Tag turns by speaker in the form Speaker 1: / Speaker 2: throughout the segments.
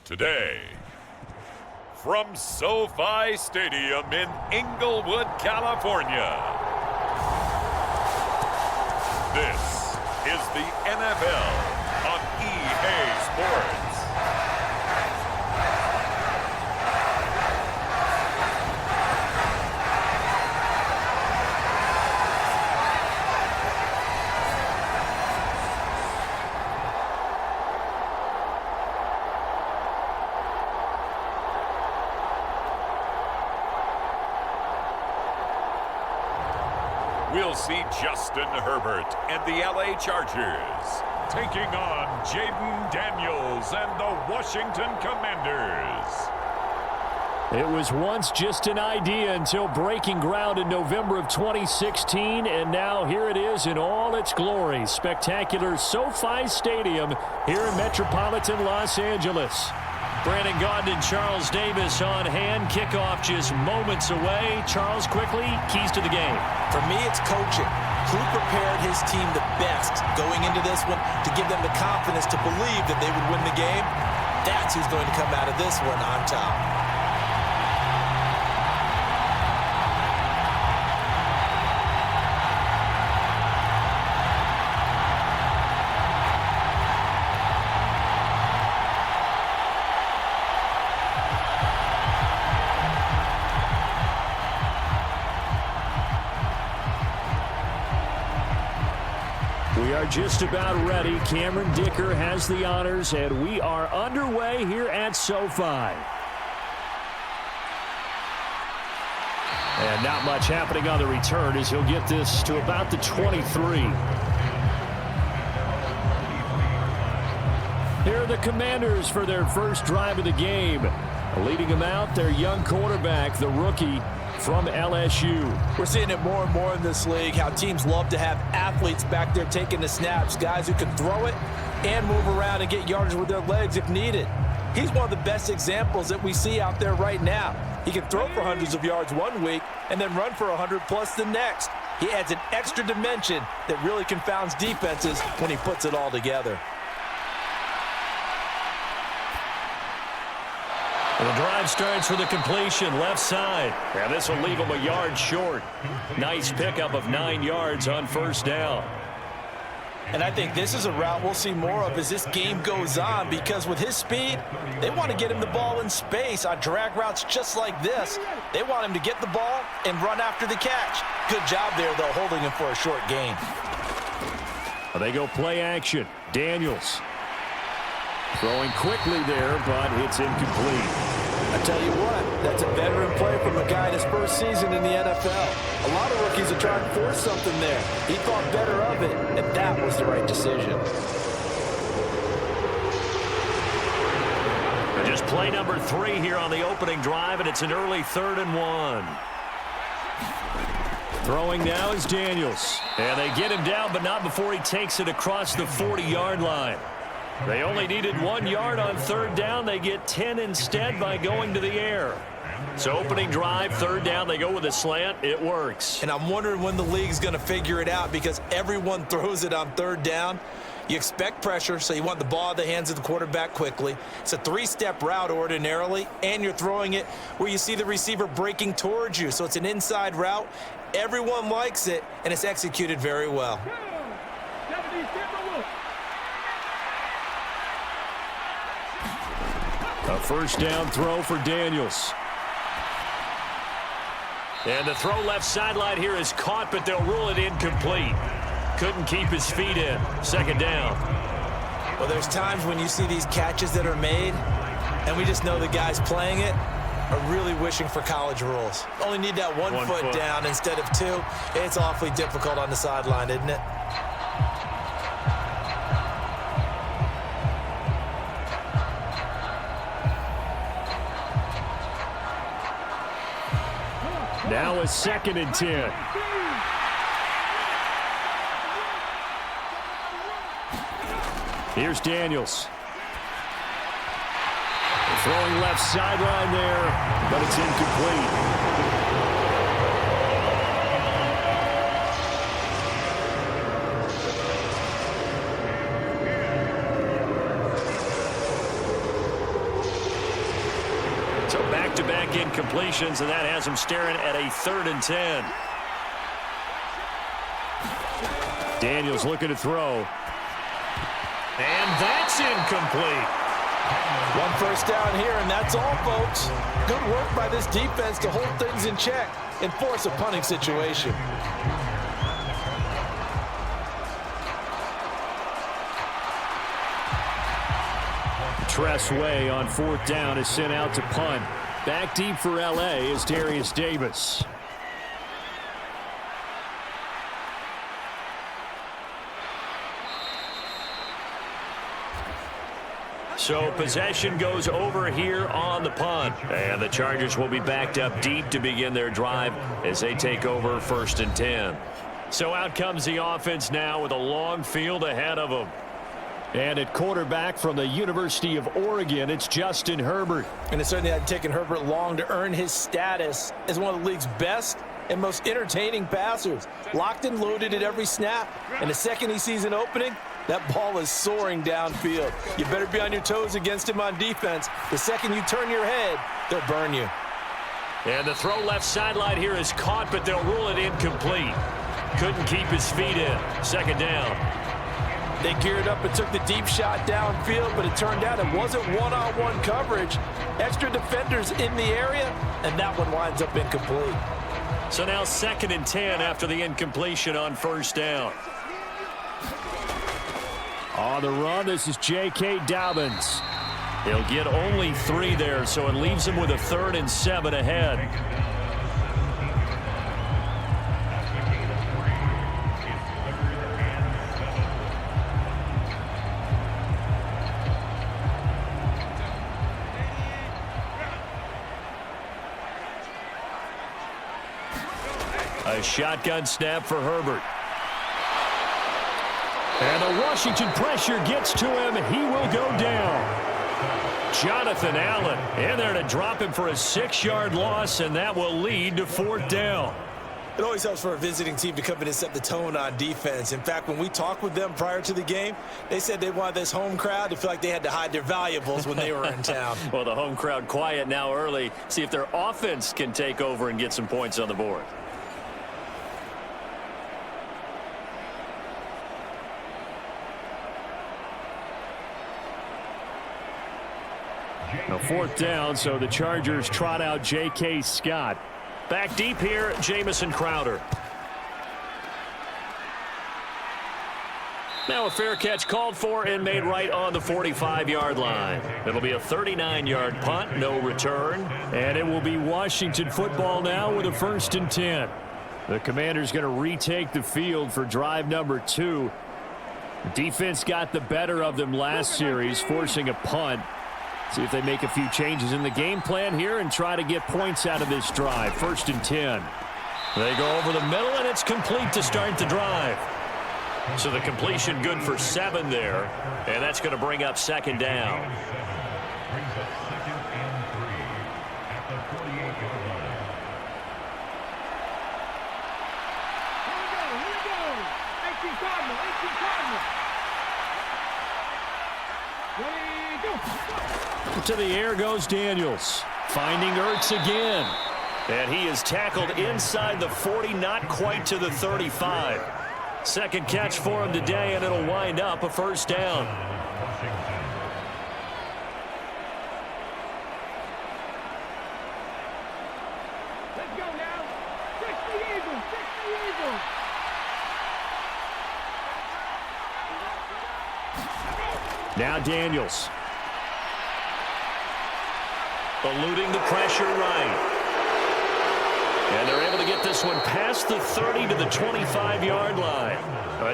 Speaker 1: Today, from SoFi Stadium in Inglewood, California, this is the NFL on EA Sports. We'll see Justin Herbert and the LA Chargers taking on Jaden Daniels and the Washington Commanders.
Speaker 2: It was once just an idea until breaking ground in November of 2016, and now here it is in all its glory. Spectacular SoFi Stadium here in metropolitan Los Angeles. Brandon Gaudin and Charles Davis on hand. Kickoff just moments away. Charles, quickly, keys to the game.
Speaker 3: For me, it's coaching. Who prepared his team the best going into this one to give them the confidence to believe that they would win the game? That's who's going to come out of this one on top.
Speaker 2: We are just about ready. Cameron Dicker has the honors, and we are underway here at SoFi. And not much happening on the return as he'll get this to about the 23. Here are the Commanders for their first drive of the game. Leading them out, their young quarterback, the rookie from LSU.
Speaker 3: We're seeing it more and more in this league, how teams love to have athletes back there taking the snaps, guys who can throw it and move around and get yardage with their legs if needed. He's one of the best examples that we see out there right now. He can throw for hundreds of yards one week and then run for 100+ the next. He adds an extra dimension that really confounds defenses when he puts it all together.
Speaker 2: The drive starts with a completion left side. And this will leave him a yard short. Nice pickup of 9 yards on first down.
Speaker 3: And I think this is a route we'll see more of as this game goes on, because with his speed, they want to get him the ball in space on drag routes just like this. They want him to get the ball and run after the catch. Good job there, though, holding him for a short gain.
Speaker 2: They go play action. Daniels throwing quickly there, but it's incomplete.
Speaker 3: I tell you what, that's a veteran play from a guy in his first season in the NFL. A lot of rookies are trying to force something there. He thought better of it, and that was the right decision.
Speaker 2: Just play number 3 here on the opening drive, and it's an early 3rd and 1. Throwing now is Daniels. And they get him down, but not before he takes it across the 40-yard line. They only needed 1 yard on 3rd down. They get 10 instead by going to the air. So opening drive, 3rd down, they go with a slant. It works.
Speaker 3: And I'm wondering when the league's going to figure it out, because everyone throws it on 3rd down. You expect pressure, so you want the ball in the hands of the quarterback quickly. It's a 3-step route ordinarily, and you're throwing it where you see the receiver breaking towards you. So it's an inside route. Everyone likes it, and it's executed very well.
Speaker 2: A first down throw for Daniels. And the throw left sideline here is caught, but they'll rule it incomplete. Couldn't keep his feet in. 2nd down.
Speaker 3: Well, there's times when you see these catches that are made, and we just know the guys playing it are really wishing for college rules. Only need that one foot down instead of 2. It's awfully difficult on the sideline, isn't it?
Speaker 2: Now a 2nd and 10. Here's Daniels. Throwing left sideline there, but it's incomplete. So back-to-back incompletions, and that has him staring at a 3rd and 10. Daniels looking to throw. And that's incomplete.
Speaker 3: One first down here, and that's all, folks. Good work by this defense to hold things in check and force a punting situation.
Speaker 2: Tressway on 4th down is sent out to punt. Back deep for L.A. is Darius Davis. So possession goes over here on the punt. And the Chargers will be backed up deep to begin their drive as they take over 1st and 10. So out comes the offense now with a long field ahead of them. And at quarterback from the University of Oregon, it's Justin Herbert.
Speaker 3: And it certainly hadn't taken Herbert long to earn his status as one of the league's best and most entertaining passers. Locked and loaded at every snap. And the second he sees an opening, that ball is soaring downfield. You better be on your toes against him on defense. The second you turn your head, they'll burn you.
Speaker 2: And the throw left sideline here is caught, but they'll rule it incomplete. Couldn't keep his feet in. 2nd down.
Speaker 3: They geared up and took the deep shot downfield, but it turned out it wasn't one-on-one coverage. Extra defenders in the area, and that one winds up incomplete.
Speaker 2: So now 2nd and 10 after the incompletion on 1st down. On the run, this is J.K. Dobbins. He'll get only 3 there, so it leaves him with a 3rd and 7 ahead. A shotgun snap for Herbert. And the Washington pressure gets to him. He will go down. Jonathan Allen in there to drop him for a 6-yard loss, and that will lead to 4th down.
Speaker 3: It always helps for a visiting team to come in and set the tone on defense. In fact, when we talked with them prior to the game, they said they wanted this home crowd to feel like they had to hide their valuables when they were in town.
Speaker 2: Well, the home crowd quiet now early. See if their offense can take over and get some points on the board. Now 4th down, so the Chargers trot out J.K. Scott. Back deep here, Jamison Crowder. Now a fair catch called for and made right on the 45-yard line. It'll be a 39-yard punt, no return. And it will be Washington football now with a 1st and 10. The Commanders going to retake the field for drive number 2. The defense got the better of them last series, forcing a punt. See if they make a few changes in the game plan here and try to get points out of this drive. 1st and 10. They go over the middle, and it's complete to start the drive. So the completion good for 7 there, and that's going to bring up 2nd down. To the air goes Daniels. Finding Ertz again. And he is tackled inside the 40, not quite to the 35. Second catch for him today, and it'll wind up a 1st down.
Speaker 4: Let's go now. 60 Eagles, 60 Eagles.
Speaker 2: Now Daniels. Eluding the pressure right. And they're able to get this one past the 30 to the 25-yard line.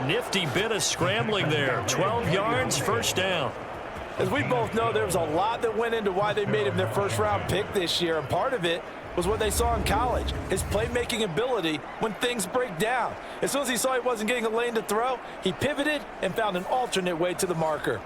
Speaker 2: A nifty bit of scrambling there. 12 yards, 1st down.
Speaker 3: As we both know, there was a lot that went into why they made him their 1st-round pick this year, and part of it was what they saw in college, his playmaking ability when things break down. As soon as he saw he wasn't getting a lane to throw, he pivoted and found an alternate way to the marker.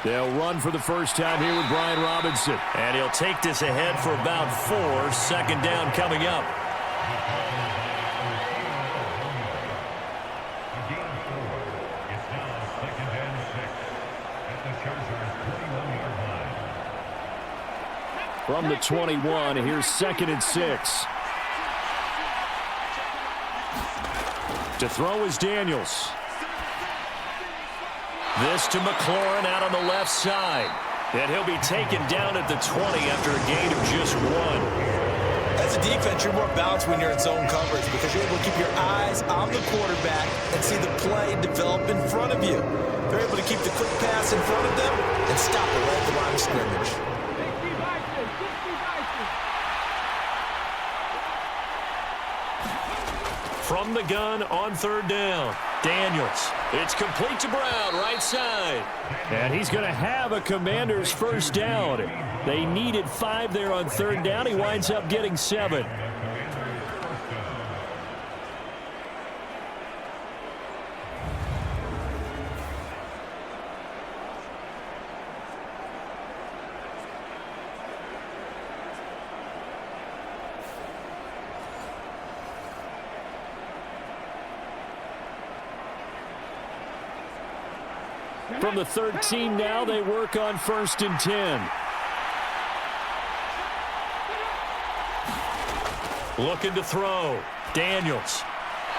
Speaker 2: They'll run for the first time here with Brian Robinson.
Speaker 5: And he'll take this ahead for about 4. Second down coming up.
Speaker 2: From the 21, here's 2nd and 6. To throw is Daniels. This to McLaurin out on the left side. And he'll be taken down at the 20 after a gain of just 1.
Speaker 3: As a defense, you're more balanced when you're in zone coverage because you're able to keep your eyes on the quarterback and see the play develop in front of you. They're able to keep the quick pass in front of them and stop it right at the line of scrimmage.
Speaker 2: From the gun on 3rd down, Daniels. It's complete to Brown, right side. And he's going to have a Commanders first down. They needed 5 there on 3rd down. He winds up getting 7. From the 13 now, they work on 1st and 10. Looking to throw. Daniels.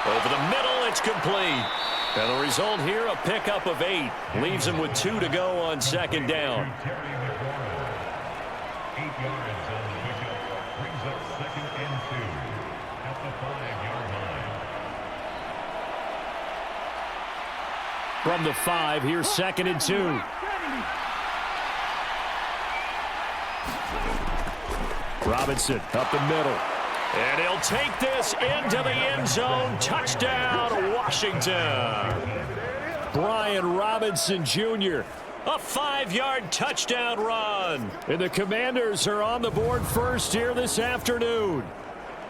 Speaker 2: Over the middle, it's complete. And the result here, a pickup of 8. Leaves him with 2 to go on 2nd down.
Speaker 1: 8 yards on the pickup. Brings up 2nd and 2 at the 5-yard line.
Speaker 2: From the 5, here's 2nd and 2. Robinson up the middle. And he'll take this into the end zone. Touchdown, Washington. Brian Robinson Jr., a 5-yard touchdown run. And the Commanders are on the board first here this afternoon.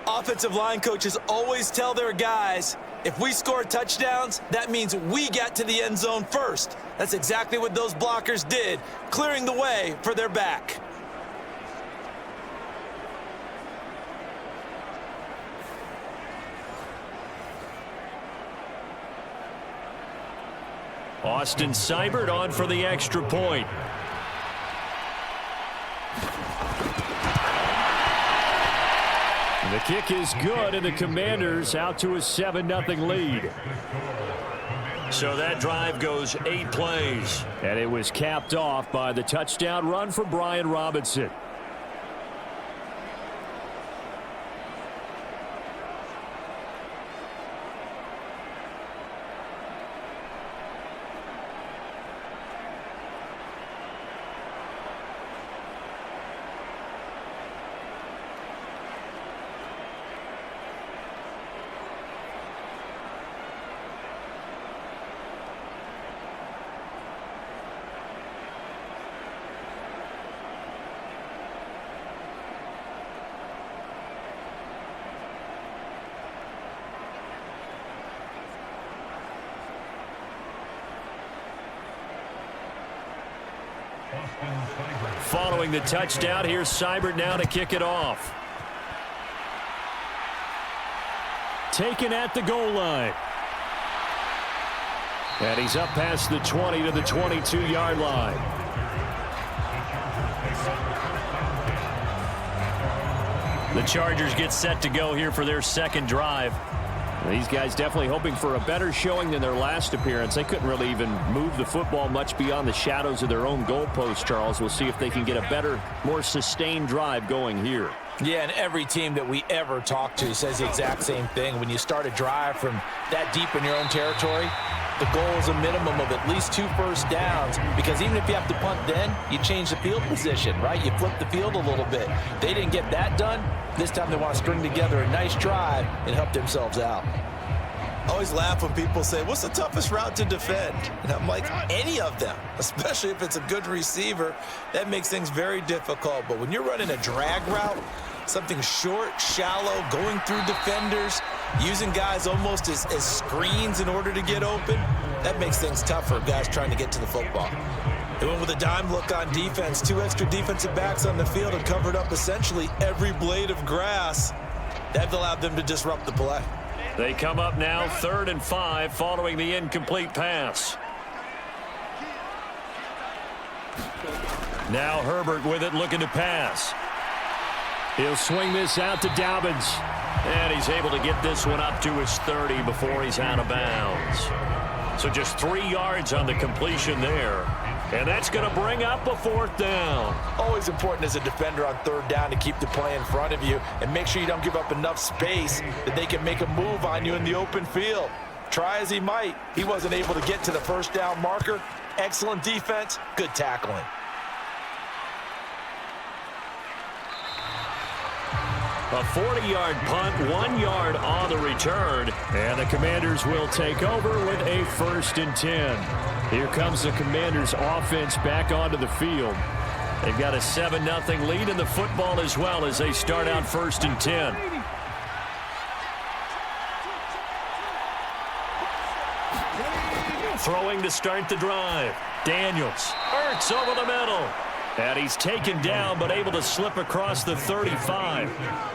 Speaker 3: Offensive line coaches always tell their guys, if we score touchdowns, that means we get to the end zone first. That's exactly what those blockers did, clearing the way for their back.
Speaker 2: Austin Seibert on for the extra point. The kick is good, and the Commanders out to a 7-0 lead. So that drive goes 8 plays. And it was capped off by the touchdown run for Brian Robinson. Following the touchdown, here's Seibert now to kick it off. Taken at the goal line. And he's up past the 20 to the 22-yard line. The Chargers get set to go here for their second drive. These guys definitely hoping for a better showing than their last appearance. They couldn't really even move the football much beyond the shadows of their own goalpost, Charles. We'll see if they can get a better, more sustained drive going here.
Speaker 3: Yeah, and every team that we ever talk to says the exact same thing. When you start a drive from that deep in your own territory, the goal is a minimum of at least 2 first downs, because even if you have to punt then, you change the field position, right? You flip the field a little bit. They didn't get that done. This time they want to string together a nice drive and help themselves out. I always laugh when people say, what's the toughest route to defend? And I'm like, any of them, especially if it's a good receiver. That makes things very difficult. But when you're running a drag route, something short, shallow, going through defenders, using guys almost as screens in order to get open, that makes things tougher, guys trying to get to the football. They went with a dime look on defense. 2 extra defensive backs on the field and covered up essentially every blade of grass. That allowed them to disrupt the play.
Speaker 2: They come up now 3rd and 5 following the incomplete pass. Now Herbert with it, looking to pass. He'll swing this out to Dobbins. And he's able to get this one up to his 30 before he's out of bounds. So just 3 yards on the completion there. And that's going to bring up a 4th down.
Speaker 3: Always important as a defender on 3rd down to keep the play in front of you and make sure you don't give up enough space that they can make a move on you in the open field. Try as he might, he wasn't able to get to the 1st down marker. Excellent defense, good tackling.
Speaker 2: A 40-yard punt, 1 yard on the return. And the Commanders will take over with a 1st and 10. Here comes the Commanders' offense back onto the field. They've got a 7-0 lead in the football as well as they start out 1st and 10. Throwing to start the drive. Daniels. Ertz over the middle. And he's taken down but able to slip across the 35.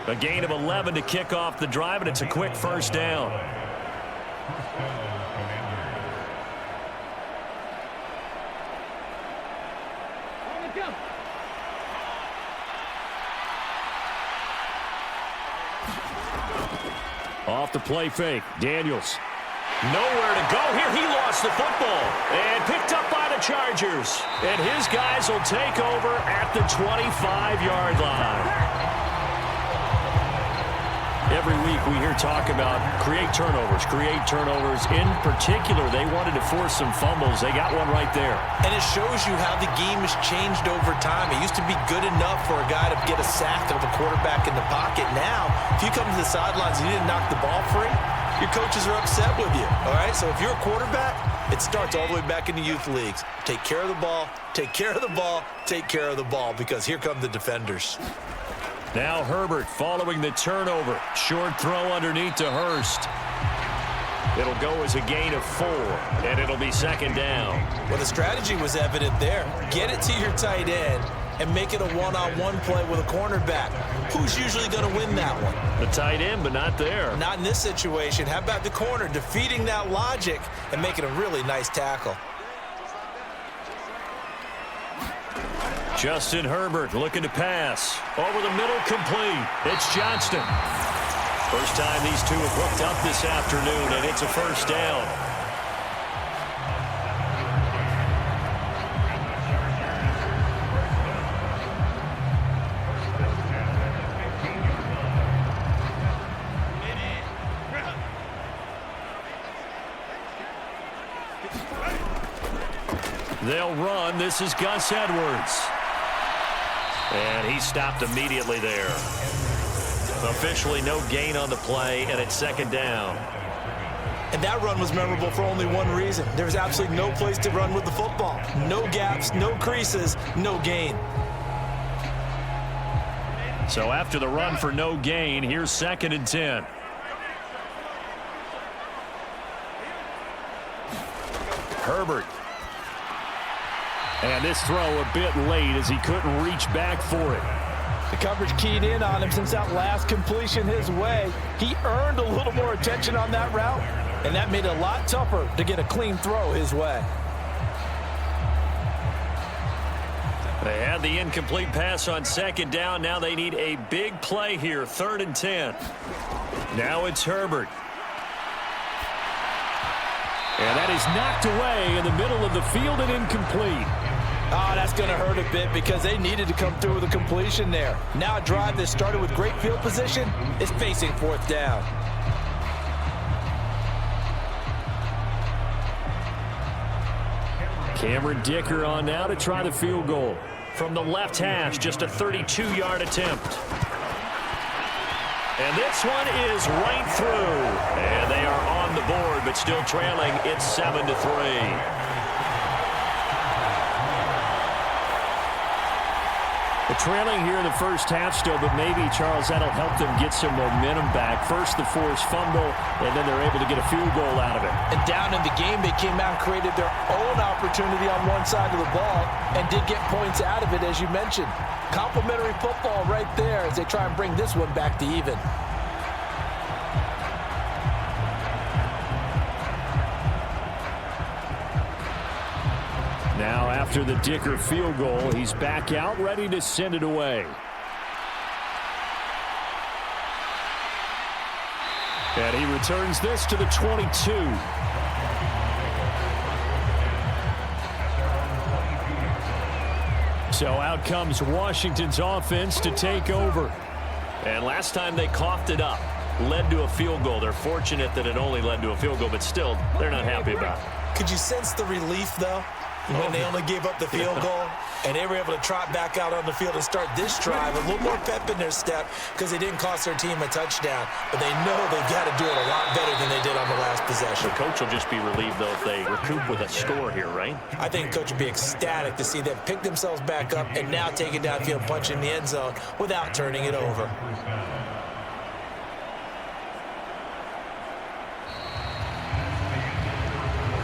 Speaker 2: A gain of 11 to kick off the drive, and it's a quick 1st down. Off the play fake. Daniels. Nowhere to go here. He lost the football and picked up by the Chargers. And his guys will take over at the 25-yard line. Every week we hear talk about create turnovers. In particular, they wanted to force some fumbles. They got one right there.
Speaker 3: And it shows you how the game has changed over time. It used to be good enough for a guy to get a sack of a quarterback in the pocket. Now, if you come to the sidelines and you didn't knock the ball free, your coaches are upset with you, all right? So if you're a quarterback, it starts all the way back in the youth leagues. Take care of the ball, take care of the ball, take care of the ball, because here come the defenders.
Speaker 2: Now Herbert following the turnover. Short throw underneath to Hurst. It'll go as a gain of 4, and it'll be 2nd down.
Speaker 3: Well, the strategy was evident there. Get it to your tight end and make it a one-on-one play with a cornerback. Who's usually going to win that one?
Speaker 2: The tight end, but not there.
Speaker 3: Not in this situation. How about the corner defeating that logic and making a really nice tackle?
Speaker 2: Justin Herbert looking to pass. Over the middle, complete. It's Johnston. First time these two have hooked up this afternoon, and it's a 1st down. They'll run. This is Gus Edwards. And he stopped immediately there. Officially no gain on the play, and it's 2nd down.
Speaker 3: And that run was memorable for only one reason. There was absolutely no place to run with the football. No gaps, no creases, no gain.
Speaker 2: So after the run for no gain, here's 2nd and 10. Herbert. And this throw a bit late as he couldn't reach back for it.
Speaker 3: The coverage keyed in on him since that last completion his way. He earned a little more attention on that route, and that made it a lot tougher to get a clean throw his way.
Speaker 2: They had the incomplete pass on 2nd down. Now they need a big play here, 3rd and 10. Now it's Herbert. And that is knocked away in the middle of the field and incomplete.
Speaker 3: Oh, that's going to hurt a bit because they needed to come through with a completion there. Now a drive that started with great field position is facing 4th down.
Speaker 2: Cameron Dicker on now to try the field goal. From the left hash, just a 32-yard attempt. And this one is right through. And they are on the board, but still trailing. It's 7-3. Trailing here in the first half still, but maybe, Charles, that'll help them get some momentum back. First, the forced fumble, and then they're able to get a field goal out of it.
Speaker 3: And down in the game, they came out and created their own opportunity on one side of the ball and did get points out of it, as you mentioned. Complimentary football right there as they try and bring this one back to even.
Speaker 2: Now, after the Dicker field goal, he's back out, ready to send it away. And he returns this to the 22. So out comes Washington's offense to take over.
Speaker 5: And last time they coughed it up, led to a field goal. They're fortunate that it only led to a field goal, but still, they're not happy about it.
Speaker 3: Could you sense the relief, though, when they only gave up the field goal and they were able to trot back out on the field and start this drive, a little more pep in their step because they didn't cost their team a touchdown, but they know they've got to do it a lot better than they did on the last possession.
Speaker 5: The coach will just be relieved, though, if they recoup with a score here, right?
Speaker 3: I think the coach would be ecstatic to see them pick themselves back up and now take it downfield, punch in the end zone without turning it over.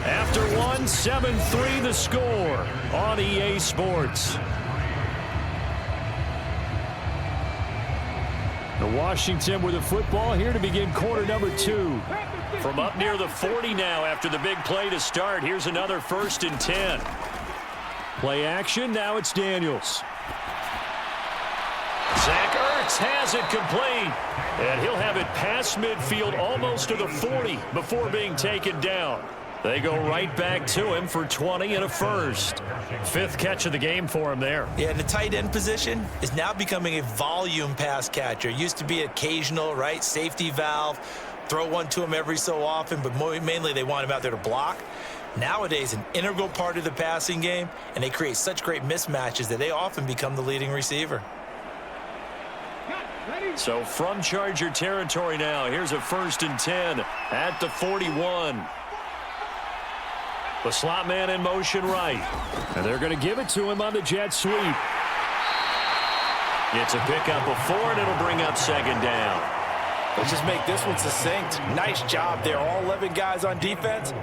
Speaker 2: After one, 7-3 the score on EA Sports. The Washington with the football here to begin quarter number 2.
Speaker 5: From up near the 40 now after the big play to start. Here's another 1st and 10.
Speaker 2: Play action, now it's Daniels.
Speaker 5: Zach Ertz has it complete. And he'll have it past midfield almost to the 40 before being taken down. They go right back to him for 20 and a first. 5th catch of the game for him there.
Speaker 3: Yeah, the tight end position is now becoming a volume pass catcher. Used to be occasional, right? Safety valve. Throw one to him every so often, but mainly they want him out there to block. Nowadays, an integral part of the passing game, and they create such great mismatches that they often become the leading receiver.
Speaker 5: So from Charger territory now, here's a 1st and 10 at the 41. The slot man in motion right.
Speaker 2: And they're going to give it to him on the jet sweep.
Speaker 5: Gets a pickup of 4, and it'll bring up 2nd down.
Speaker 3: Let's just make this one succinct. Nice job there. All 11 guys on defense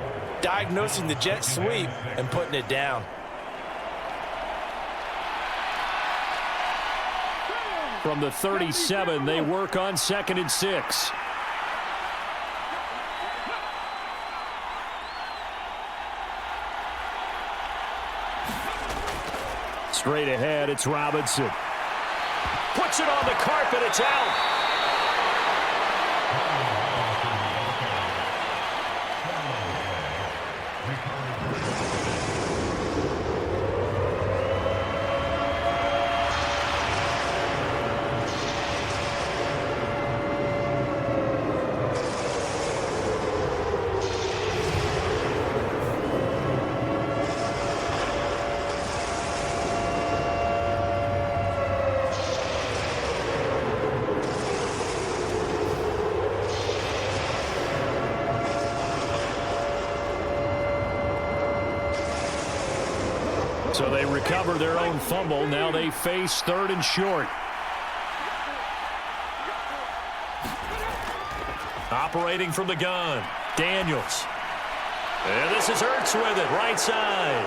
Speaker 3: diagnosing the jet sweep and putting it down.
Speaker 2: From the 37, they work on 2nd and 6. Straight ahead, it's Robinson.
Speaker 5: Puts it on the carpet, it's out.
Speaker 2: So they recover their own fumble. Now they face 3rd and short.
Speaker 5: Operating from the gun, Daniels. And this is Ertz with it, right side.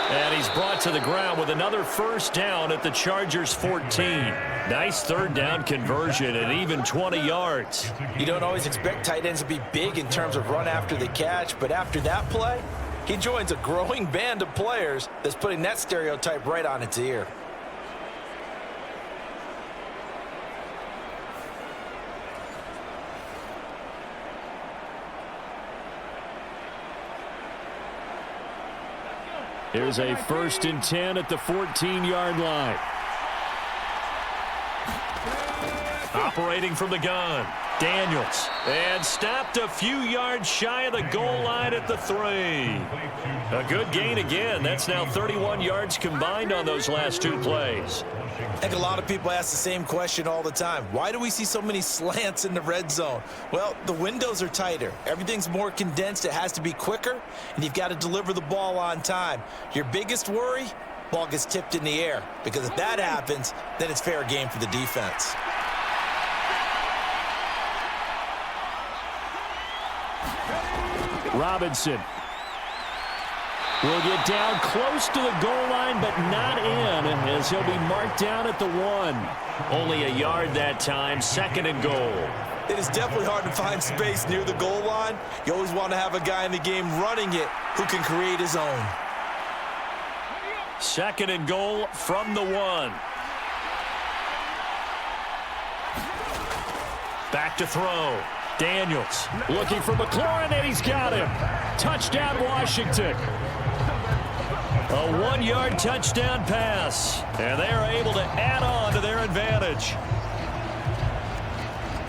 Speaker 5: And he's brought to the ground with another 1st down at the Chargers' 14. Nice 3rd down conversion and even 20 yards.
Speaker 3: You don't always expect tight ends to be big in terms of run after the catch, but after that play, he joins a growing band of players that's putting that stereotype right on its ear.
Speaker 2: Here's a 1st and 10 at the 14-yard line.
Speaker 5: Operating from the gun, Daniels. And stopped a few yards shy of the goal line at the 3. A good gain again. That's now 31 yards combined on those last 2 plays.
Speaker 3: I think a lot of people ask the same question all the time. Why do we see so many slants in the red zone? Well, the windows are tighter. Everything's more condensed. It has to be quicker, and you've got to deliver the ball on time. Your biggest worry? ball gets tipped in the air. Because if that happens, then it's fair game for the defense.
Speaker 2: Robinson will get down close to the goal line, but not in, as he'll be marked down at the 1.
Speaker 5: Only a yard that time, 2nd and goal.
Speaker 3: It is definitely hard to find space near the goal line. You always want to have a guy in the game running it who can create his own.
Speaker 5: 2nd and goal from the 1. Back to throw. Daniels
Speaker 2: looking for McLaurin, and he's got him. Touchdown, Washington.
Speaker 5: A 1-yard touchdown pass, and they are able to add on to their advantage.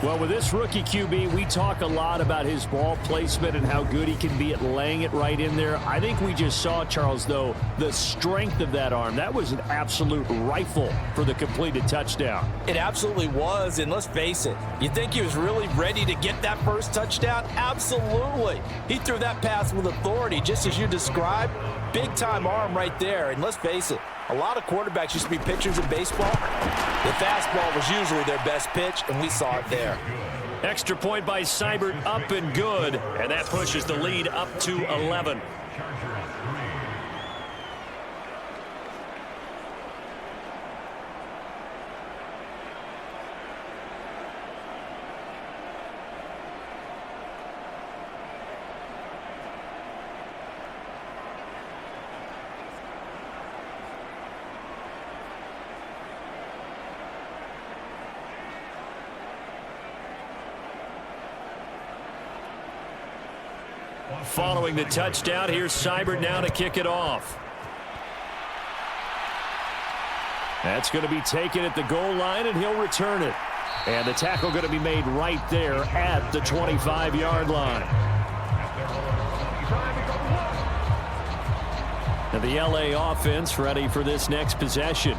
Speaker 2: Well, with this rookie QB, we talk a lot about his ball placement and how good he can be at laying it right in there. I think we just saw, Charles, though, the strength of that arm. That was an absolute rifle for the completed touchdown.
Speaker 3: It absolutely was, and let's face it, you think he was really ready to get that first touchdown? Absolutely. He threw that pass with authority, just as you described. Big-time arm right there, and let's face it, a lot of quarterbacks used to be pitchers in baseball. The fastball was usually their best pitch, and we saw it there.
Speaker 5: Extra point by Seibert, up and good, and that pushes the lead up to 11. Following the touchdown, here's Seibert now to kick it off.
Speaker 2: That's going to be taken at the goal line, and he'll return it. And the tackle going to be made right there at the 25-yard line. And the LA offense ready for this next possession.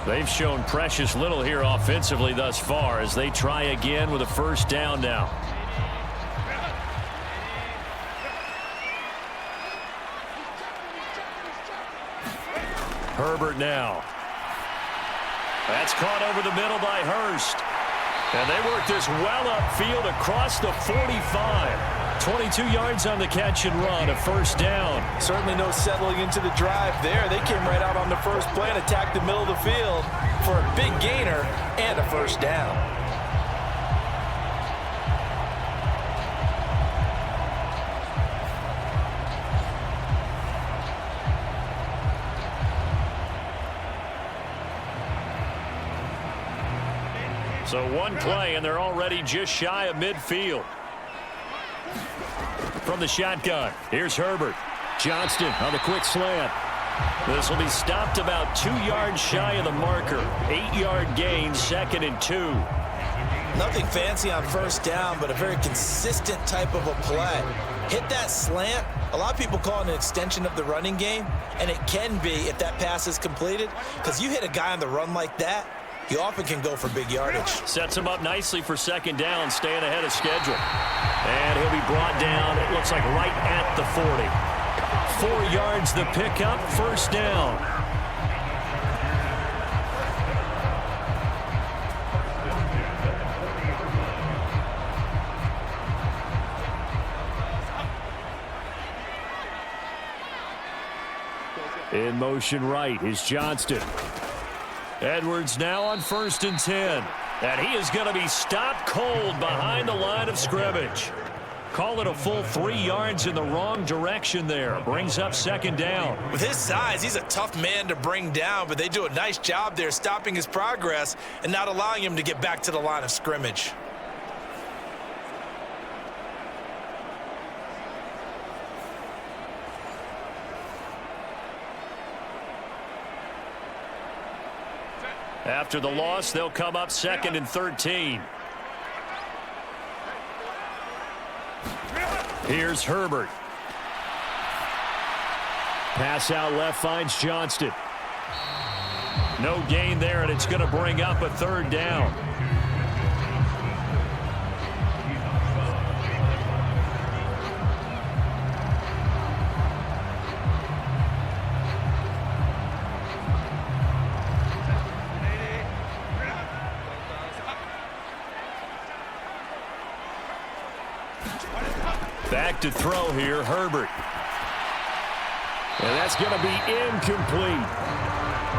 Speaker 5: They've shown precious little here offensively thus far as they try again with a first down now. Herbert now. That's caught over the middle by Hurst. And they work this well upfield across the 45. 22 yards on the catch and run, a first down.
Speaker 3: Certainly no settling into the drive there. They came right out on the first play and attacked the middle of the field for a big gainer and a first down.
Speaker 5: So one play, and they're already just shy of midfield. From the shotgun, here's Herbert.
Speaker 2: Johnston on the quick slant.
Speaker 5: This will be stopped about 2 yards shy of the marker. 8-yard gain, 2nd and 2.
Speaker 3: Nothing fancy on first down, but a very consistent type of a play. Hit that slant. A lot of people call it an extension of the running game, and it can be if that pass is completed, because you hit a guy on the run like that, you often can go for big yardage.
Speaker 5: Sets him up nicely for second down, staying ahead of schedule. And he'll be brought down, it looks like right at the 40. 4 yards the pickup, first down.
Speaker 2: In motion right is Johnston.
Speaker 5: Edwards now on 1st and 10. And he is going to be stopped cold behind the line of scrimmage. Call it a full 3 yards in the wrong direction there. Brings up second down.
Speaker 3: With his size, he's a tough man to bring down, but they do a nice job there stopping his progress and not allowing him to get back to the line of scrimmage.
Speaker 5: After the loss, they'll come up 2nd and 13. Here's Herbert.
Speaker 2: Pass out left finds Johnston.
Speaker 5: No gain there, and it's going to bring up a 3rd down. Back to throw here, Herbert.
Speaker 2: And that's going to be incomplete.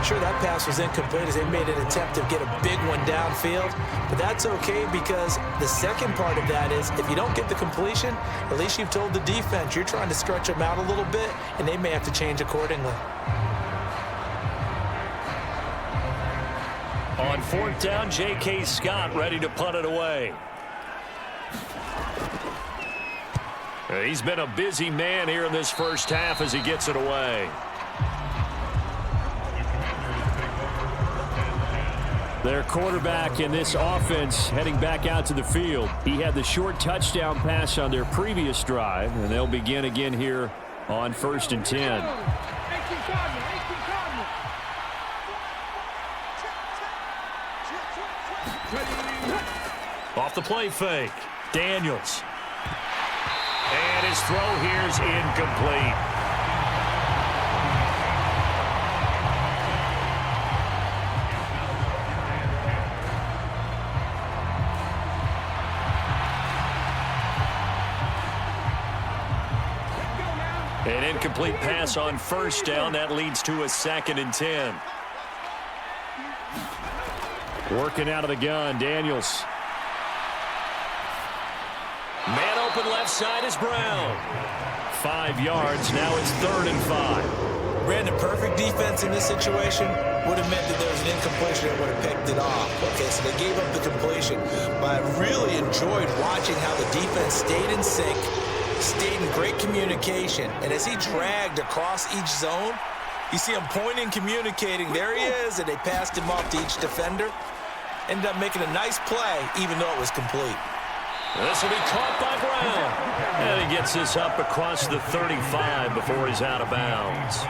Speaker 3: Sure, that pass was incomplete as they made an attempt to get a big one downfield, but that's okay because the second part of that is if you don't get the completion, at least you've told the defense you're trying to stretch them out a little bit, and they may have to change accordingly.
Speaker 5: On 4th down, J.K. Scott ready to punt it away. He's been a busy man here in this first half as he gets it away.
Speaker 2: Their quarterback in this offense heading back out to the field. He had the short touchdown pass on their previous drive, and they'll begin again here on 1st and 10.
Speaker 5: Off the play fake, Daniels. And his throw here is incomplete. An incomplete pass on 1st down. That leads to a 2nd and 10.
Speaker 2: Working out of the gun, Daniels.
Speaker 5: Man open left side is Brown. 5 yards. Now it's 3rd and 5.
Speaker 3: Brandon, perfect defense in this situation would have meant that there was an incompletion that would have picked it off. Okay, so they gave up the completion. But I really enjoyed watching how the defense stayed in sync, stayed in great communication. And as he dragged across each zone, you see him pointing, communicating. There he is, and they passed him off to each defender. Ended up making a nice play, even though it was complete.
Speaker 5: This will be caught by Brown. And he gets this up across the 35 before he's out of bounds.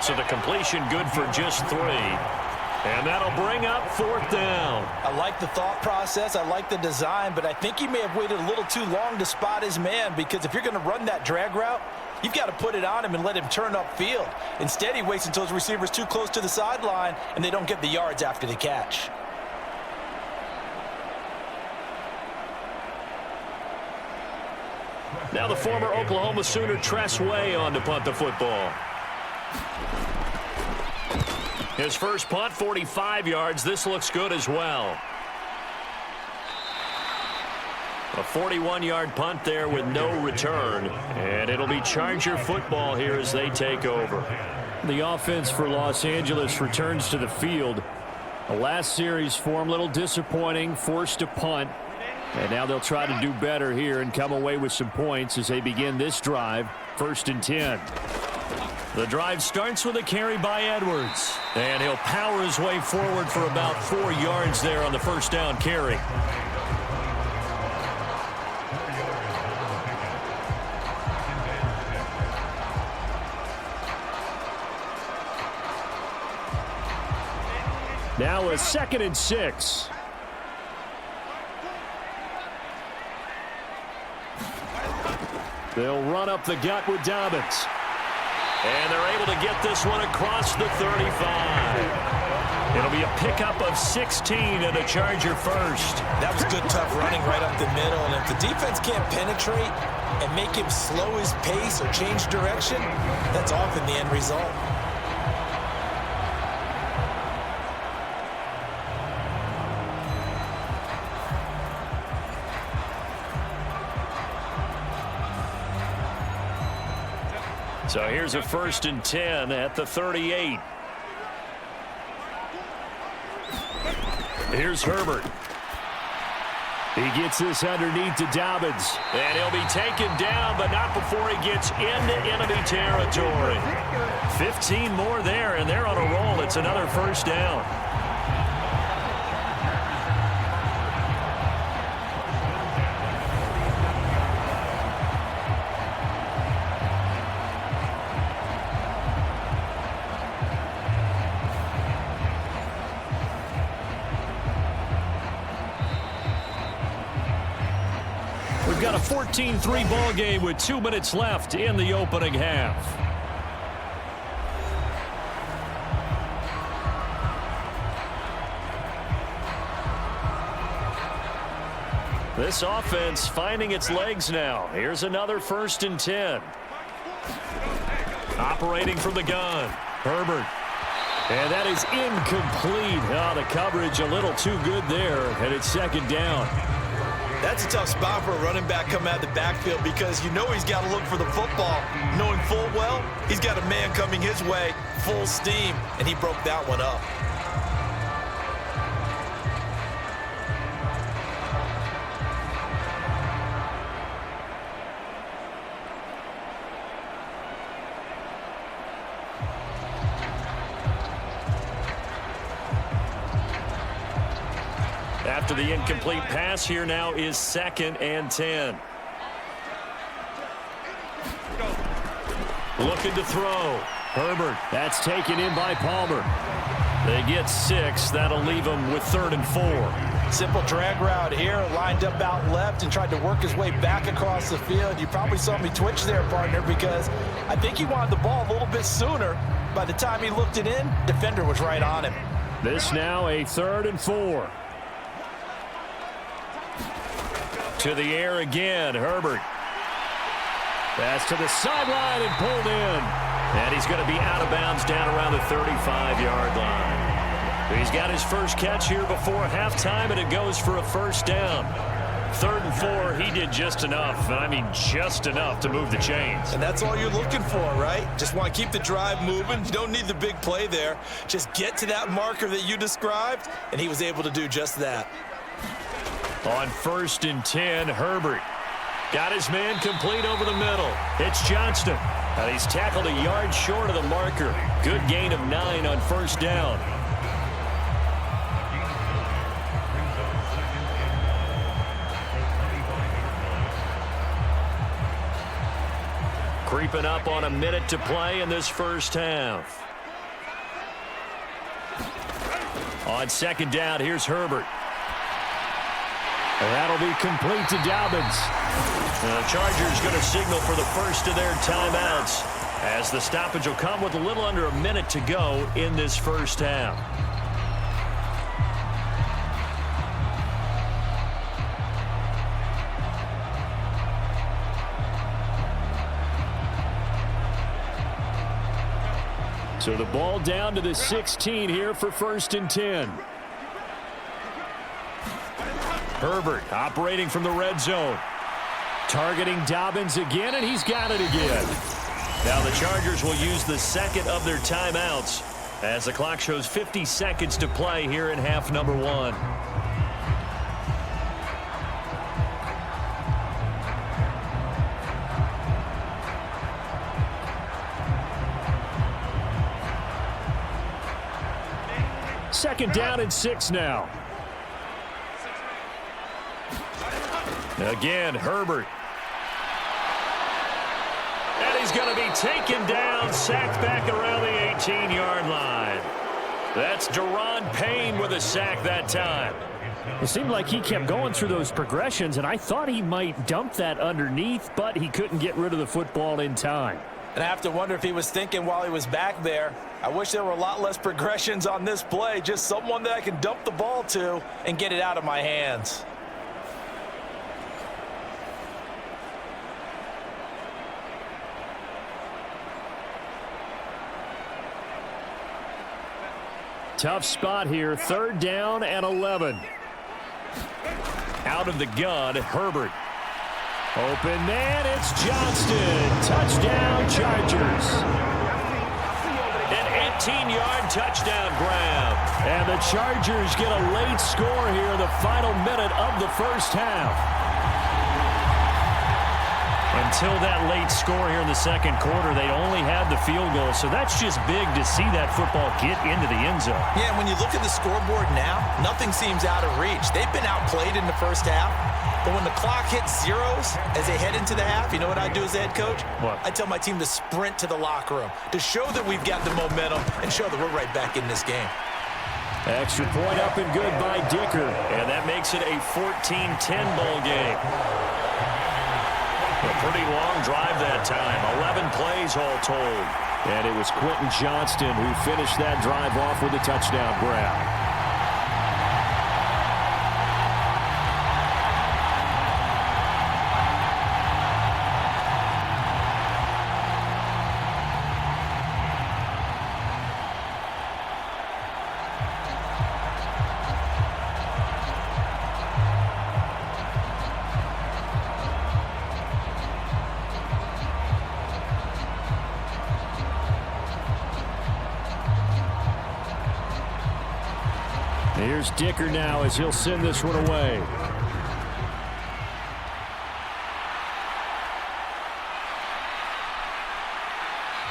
Speaker 5: So the completion good for just 3. And that'll bring up 4th down.
Speaker 3: I like the thought process. I like the design, but I think he may have waited a little too long to spot his man because if you're going to run that drag route, you've got to put it on him and let him turn upfield. Instead, he waits until his receiver's too close to the sideline and they don't get the yards after the catch.
Speaker 5: Now the former Oklahoma Sooner Tress Way on to punt the football. His first punt, 45 yards. This looks good as well. A 41-yard punt there with no return. And it'll be Charger football here as they take over.
Speaker 2: The offense for Los Angeles returns to the field. The last series for him, a little disappointing, forced to punt. And now they'll try to do better here and come away with some points as they begin this drive. 1st and 10.
Speaker 5: The drive starts with a carry by Edwards. And he'll power his way forward for about 4 yards there on the first down carry.
Speaker 2: Now a 2nd and 6. They'll run up the gut with Dobbins.
Speaker 5: And they're able to get this one across the 35. It'll be a pickup of 16 and a Charger first.
Speaker 3: That was good, tough running right up the middle. And if the defense can't penetrate and make him slow his pace or change direction, that's often the end result.
Speaker 5: So here's a 1st and 10 at the 38. Here's Herbert.
Speaker 2: He gets this underneath to Dobbins.
Speaker 5: And he'll be taken down, but not before he gets into enemy territory. 15 more there, and they're on a roll. It's another 1st down. We've got a 14-3 ball game with 2 minutes left in the opening half.
Speaker 2: This offense finding its legs now. Here's another 1st and 10. Operating from the gun, Herbert. And that is incomplete. Oh, the coverage a little too good there, and it's 2nd down.
Speaker 3: That's a tough spot for a running back coming out of the backfield because you know he's got to look for the football, knowing full well he's got a man coming his way, full steam, and he broke that one up.
Speaker 2: After the incomplete pass, here now is 2nd and 10. Looking to throw. Herbert. That's taken in by Palmer. They get 6. That'll leave them with 3rd and 4.
Speaker 3: Simple drag route here, lined up out left and tried to work his way back across the field. You probably saw me twitch there, partner, because I think he wanted the ball a little bit sooner. By the time he looked it in, defender was right on him.
Speaker 2: This now a 3rd and 4. To the air again, Herbert. Pass to the sideline and pulled in. And he's going to be out of bounds down around the 35-yard line. He's got his first catch here before halftime, and it goes for a 1st down. 3rd and 4, he did just enough, and I mean just enough to move the chains.
Speaker 3: And that's all you're looking for, right? Just want to keep the drive moving. You don't need the big play there. Just get to that marker that you described, and he was able to do just that.
Speaker 2: On 1st and 10, Herbert got his man complete over the middle. It's Johnston. And he's tackled a yard short of the marker. Good gain of 9 on 1st down. Creeping up on a minute to play in this 1st half. On 2nd down, here's Herbert. And that'll be complete to Dobbins. The Chargers going to signal for the first of their timeouts, as the stoppage will come with a little under a minute to go in this 1st half. So the ball down to the 16 here for 1st and 10. Herbert operating from the red zone. Targeting Dobbins again, and he's got it again. Now the Chargers will use the 2nd of their timeouts as the clock shows 50 seconds to play here in half number 1. Second down and 6 now. Again, Herbert. And he's going to be taken down, sacked back around the 18-yard line. That's Daron Payne with a sack that time. It seemed like he kept going through those progressions, and I thought he might dump that underneath, but he couldn't get rid of the football in time.
Speaker 3: And I have to wonder if he was thinking while he was back there, I wish there were a lot less progressions on this play, just someone that I can dump the ball to and get it out of my hands.
Speaker 2: Tough spot here, 3rd down and 11. Out of the gun, Herbert. Open man, it's Johnston. Touchdown, Chargers. An 18-yard touchdown grab. And the Chargers get a late score here in the final minute of the 1st half. Until that late score here in the 2nd quarter, they only had the field goal. So that's just big to see that football get into the end zone.
Speaker 3: Yeah, when you look at the scoreboard now, nothing seems out of reach. They've been outplayed in the 1st half. But when the clock hits zeros as they head into the half, you know what I do as the head coach?
Speaker 2: What?
Speaker 3: I tell my team to sprint to the locker room to show that we've got the momentum and show that we're right back in this game.
Speaker 2: Extra point up and good by Dicker. And that makes it a 14-10 ball game. A pretty long drive that time. 11 plays all told. And it was Quentin Johnston who finished that drive off with a touchdown grab. Here's Dicker now as he'll send this one away.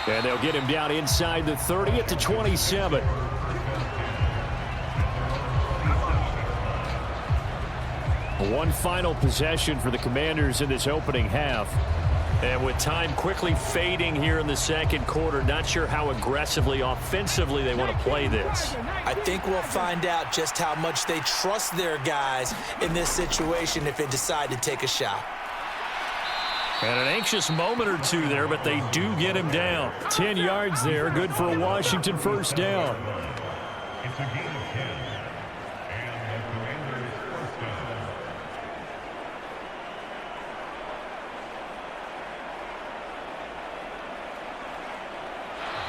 Speaker 2: And they'll get him down inside the 30 at the 27. One final possession for the Commanders in this opening half. And with time quickly fading here in the second quarter, not sure how aggressively, offensively they want to play this.
Speaker 3: I think we'll find out just how much they trust their guys in this situation if they decide to take a shot.
Speaker 5: And an anxious moment or two there, but they do get him down.
Speaker 2: 10 yards there, good for a Washington first down.
Speaker 1: It's a gain of 10. And the Commanders first down.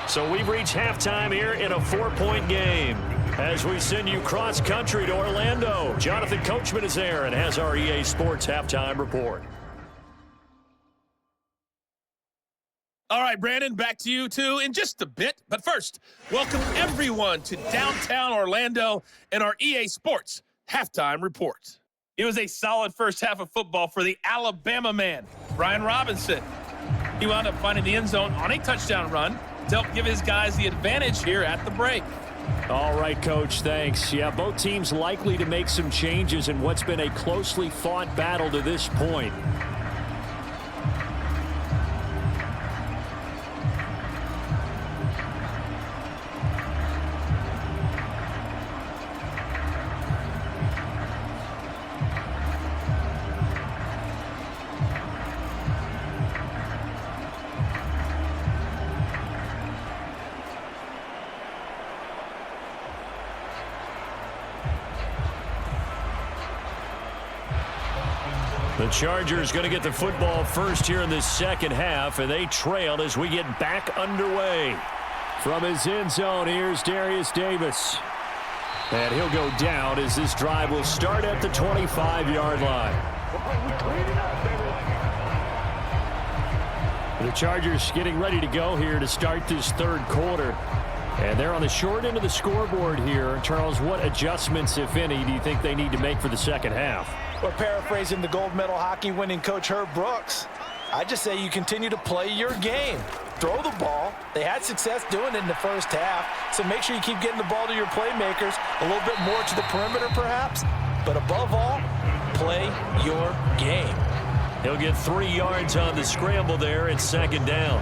Speaker 5: So we've reached halftime here in a 4-point game. As we send you cross-country to Orlando, Jonathan Coachman is there and has our EA Sports halftime report.
Speaker 6: All right, Brandon, back to you, too, in just a bit. But first, welcome everyone to downtown Orlando and our EA Sports halftime report. It was a solid first half of football for the Alabama man, Brian Robinson. He wound up finding the end zone on a touchdown run to help give his guys the advantage here at the break.
Speaker 2: All right, Coach, thanks. Yeah, both teams likely to make some changes in what's been a closely fought battle to this point.
Speaker 5: The Chargers going to get the football first here in this second half, and they trail as we get back underway.
Speaker 2: From his end zone, here's Darius Davis. And he'll go down as this drive will start at the 25-yard line. The Chargers getting ready to go here to start this third quarter. And they're on the short end of the scoreboard here. Charles, what adjustments, if any, do you think they need to make for the second half?
Speaker 3: Well, paraphrasing the gold medal hockey winning coach Herb Brooks, I just say you continue to play your game. Throw the ball. They had success doing it in the first half, so make sure you keep getting the ball to your playmakers, a little bit more to the perimeter perhaps, but above all, play your game.
Speaker 5: He'll get 3 yards on the scramble there at second down.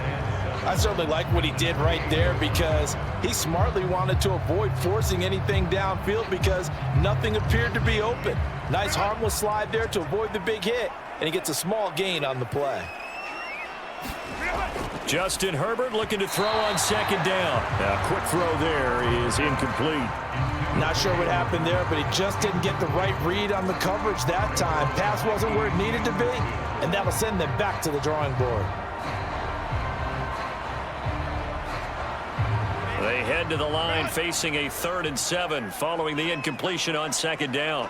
Speaker 3: I certainly like what he did right there because he smartly wanted to avoid forcing anything downfield because nothing appeared to be open. Nice harmless slide there to avoid the big hit, and he gets a small gain on the play.
Speaker 5: Justin Herbert looking to throw on second down.
Speaker 2: A quick throw there is incomplete.
Speaker 3: Not sure what happened there, but he just didn't get the right read on the coverage that time. Pass wasn't where it needed to be, and that'll send them back to the drawing board.
Speaker 5: They head to the line facing a 3rd and 7 following the incompletion on second down.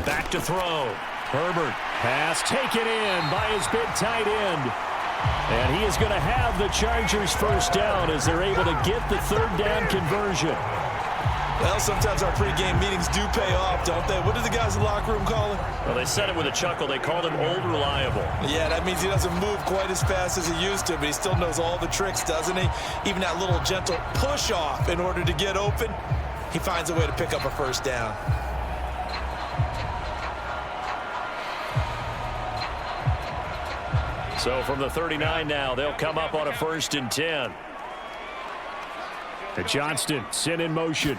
Speaker 5: Back to throw. Herbert.
Speaker 2: Pass taken in by his big tight end. And he is going to have the Chargers first down as they're able to get the 3rd down conversion.
Speaker 3: Well, sometimes our pregame meetings do pay off, don't they? What did the guys in the locker room call him?
Speaker 5: Well, they said it with a chuckle. They called him Old Reliable.
Speaker 3: Yeah, that means he doesn't move quite as fast as he used to, but he still knows all the tricks, doesn't he? Even that little gentle push-off in order to get open, he finds a way to pick up a first down.
Speaker 5: So from the 39 now, they'll come up on a 1st and 10.
Speaker 2: To Johnston, sent in motion.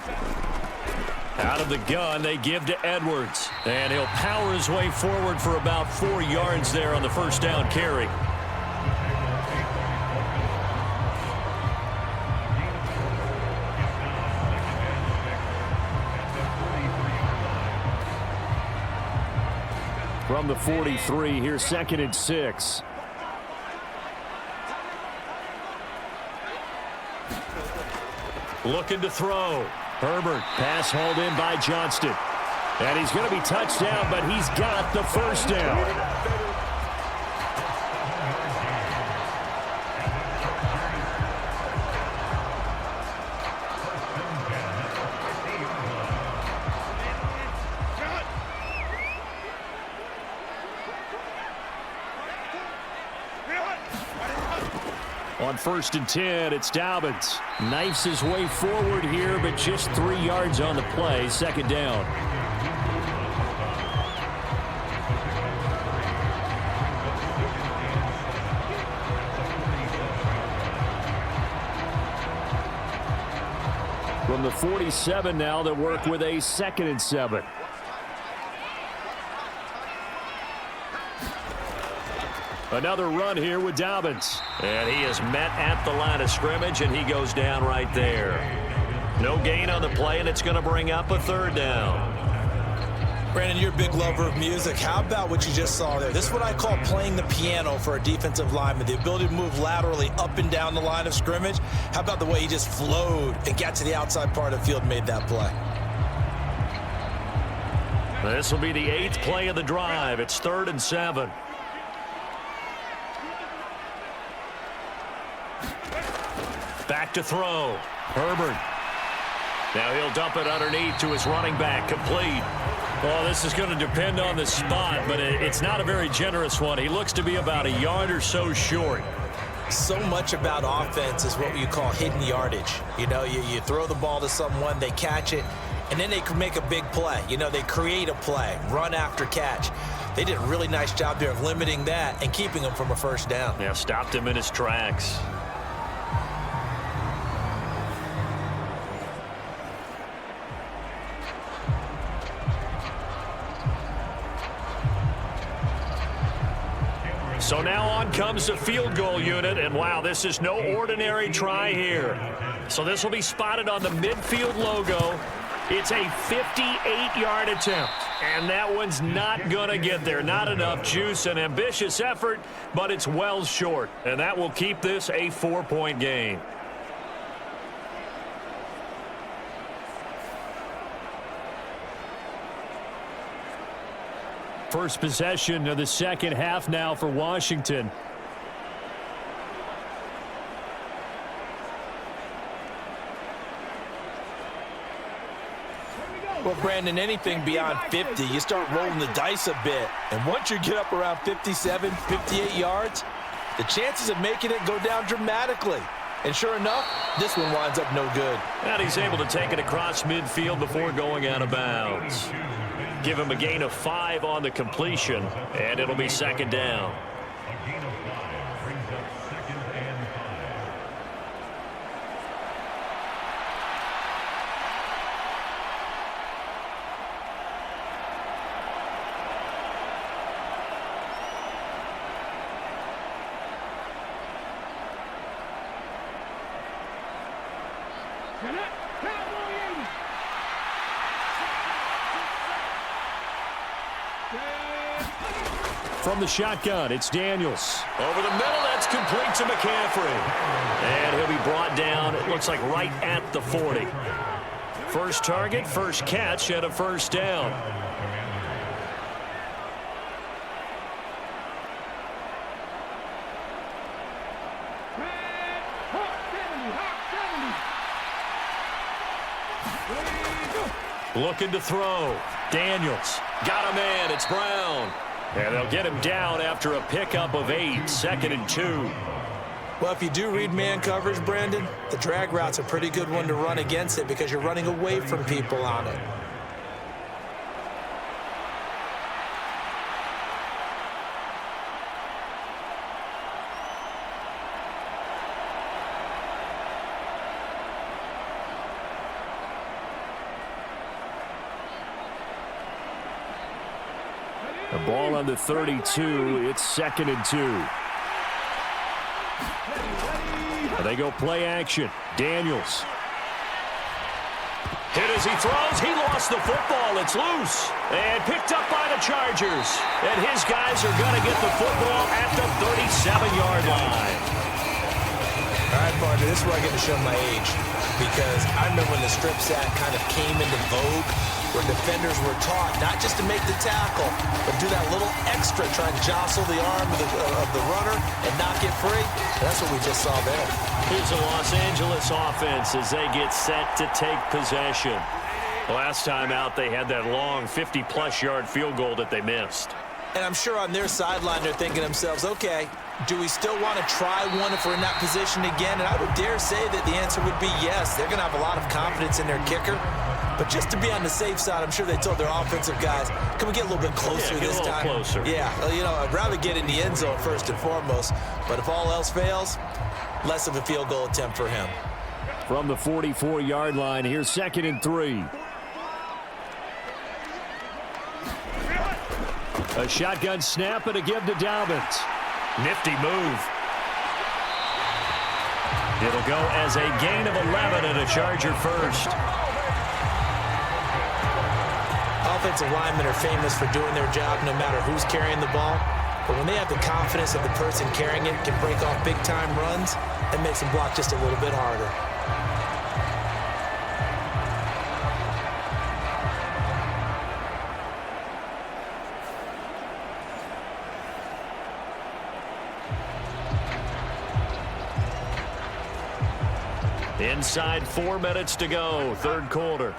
Speaker 5: Out of the gun, they give to Edwards. And he'll power his way forward for about 4 yards there on the first down carry.
Speaker 2: From the 43, here's 2nd and 6.
Speaker 5: Looking to throw.
Speaker 2: Herbert, pass hauled in by Johnston. And he's going to be touched down, but he's got the first down. On 1st and 10, it's Dobbins. Knifes his way forward here, but just 3 yards on the play. 2nd down. From the 47 now, they work with a 2nd and 7. Another run here with Dobbins.
Speaker 5: And he is met at the line of scrimmage, and he goes down right there. No gain on the play, and it's going to bring up a 3rd down.
Speaker 3: Brandon, you're a big lover of music. How about what you just saw there? This is what I call playing the piano for a defensive lineman. The ability to move laterally up and down the line of scrimmage. How about the way he just flowed and got to the outside part of the field and made that play?
Speaker 5: This will be the 8th play of the drive. It's 3rd and 7. Back to throw. Herbert. Now he'll dump it underneath to his running back. Complete.
Speaker 2: Well, this is going to depend on the spot, but it's not a very generous one. He looks to be about a yard or so short.
Speaker 3: So much about offense is what you call hidden yardage. You know, you throw the ball to someone, they catch it, and then they can make a big play. You know, they create a play, run after catch. They did a really nice job there of limiting that and keeping him from a 1st down.
Speaker 5: Yeah, stopped him in his tracks. So now on comes the field goal unit, and wow, this is no ordinary try here. So this will be spotted on the midfield logo. It's a 58-yard attempt, and that one's not going to get there. Not enough juice, an ambitious effort, but it's well short, and that will keep this a 4-point game.
Speaker 2: First possession of the 2nd half now for Washington.
Speaker 3: Well, Brandon, anything beyond 50, you start rolling the dice a bit. And once you get up around 57, 58 yards, the chances of making it go down dramatically. And sure enough, this one winds up no good.
Speaker 5: And he's able to take it across midfield before going out of bounds. Give him a gain of 5 on the completion, and it'll be 2nd down.
Speaker 2: From the shotgun, it's Daniels.
Speaker 5: Over the middle, that's complete to McCaffrey. And he'll be brought down, it looks like right at the 40. First target, first catch, and a 1st down. Looking to throw. Daniels. Got a man, it's Brown. And they'll get him down after a pickup of 8, 2nd and 2.
Speaker 3: Well, if you do read man coverage, Brandon, the drag route's a pretty good one to run against it because you're running away from people on it.
Speaker 2: The ball on the 32. It's 2nd and 2. They go play action. Daniels.
Speaker 5: Hit as he throws. He lost the football. It's loose. And picked up by the Chargers. And his guys are going to get the football at the 37-yard line.
Speaker 3: All right, partner, this is where I get to show my age. Because I remember when the strip sack kind of came into vogue, where defenders were taught not just to make the tackle, but do that little extra, try and jostle the arm of the runner and not get free. And that's what we just saw there.
Speaker 5: Here's the Los Angeles offense as they get set to take possession. Last time out, they had that long 50-plus yard field goal that they missed.
Speaker 3: And I'm sure on their sideline they're thinking to themselves, okay, Do we still want to try one if we're in that position again? And I would dare say that the answer would be yes. They're going to have a lot of confidence in their kicker. But just to be on the safe side, I'm sure they told their offensive guys, can we get a little bit closer this time?
Speaker 5: Closer.
Speaker 3: Yeah, you know, I'd rather get in the end zone first and foremost. But if all else fails, less of a field goal attempt for him.
Speaker 2: From the 44-yard line, here's 2nd and 3. A shotgun snap and a give to Dobbins.
Speaker 5: Nifty move. It'll go as a gain of 11 and a Charger first.
Speaker 3: Offensive linemen are famous for doing their job no matter who's carrying the ball. But when they have the confidence that the person carrying it can break off big-time runs, it makes them block just a little bit harder.
Speaker 5: Inside 4 minutes to go, 3rd quarter.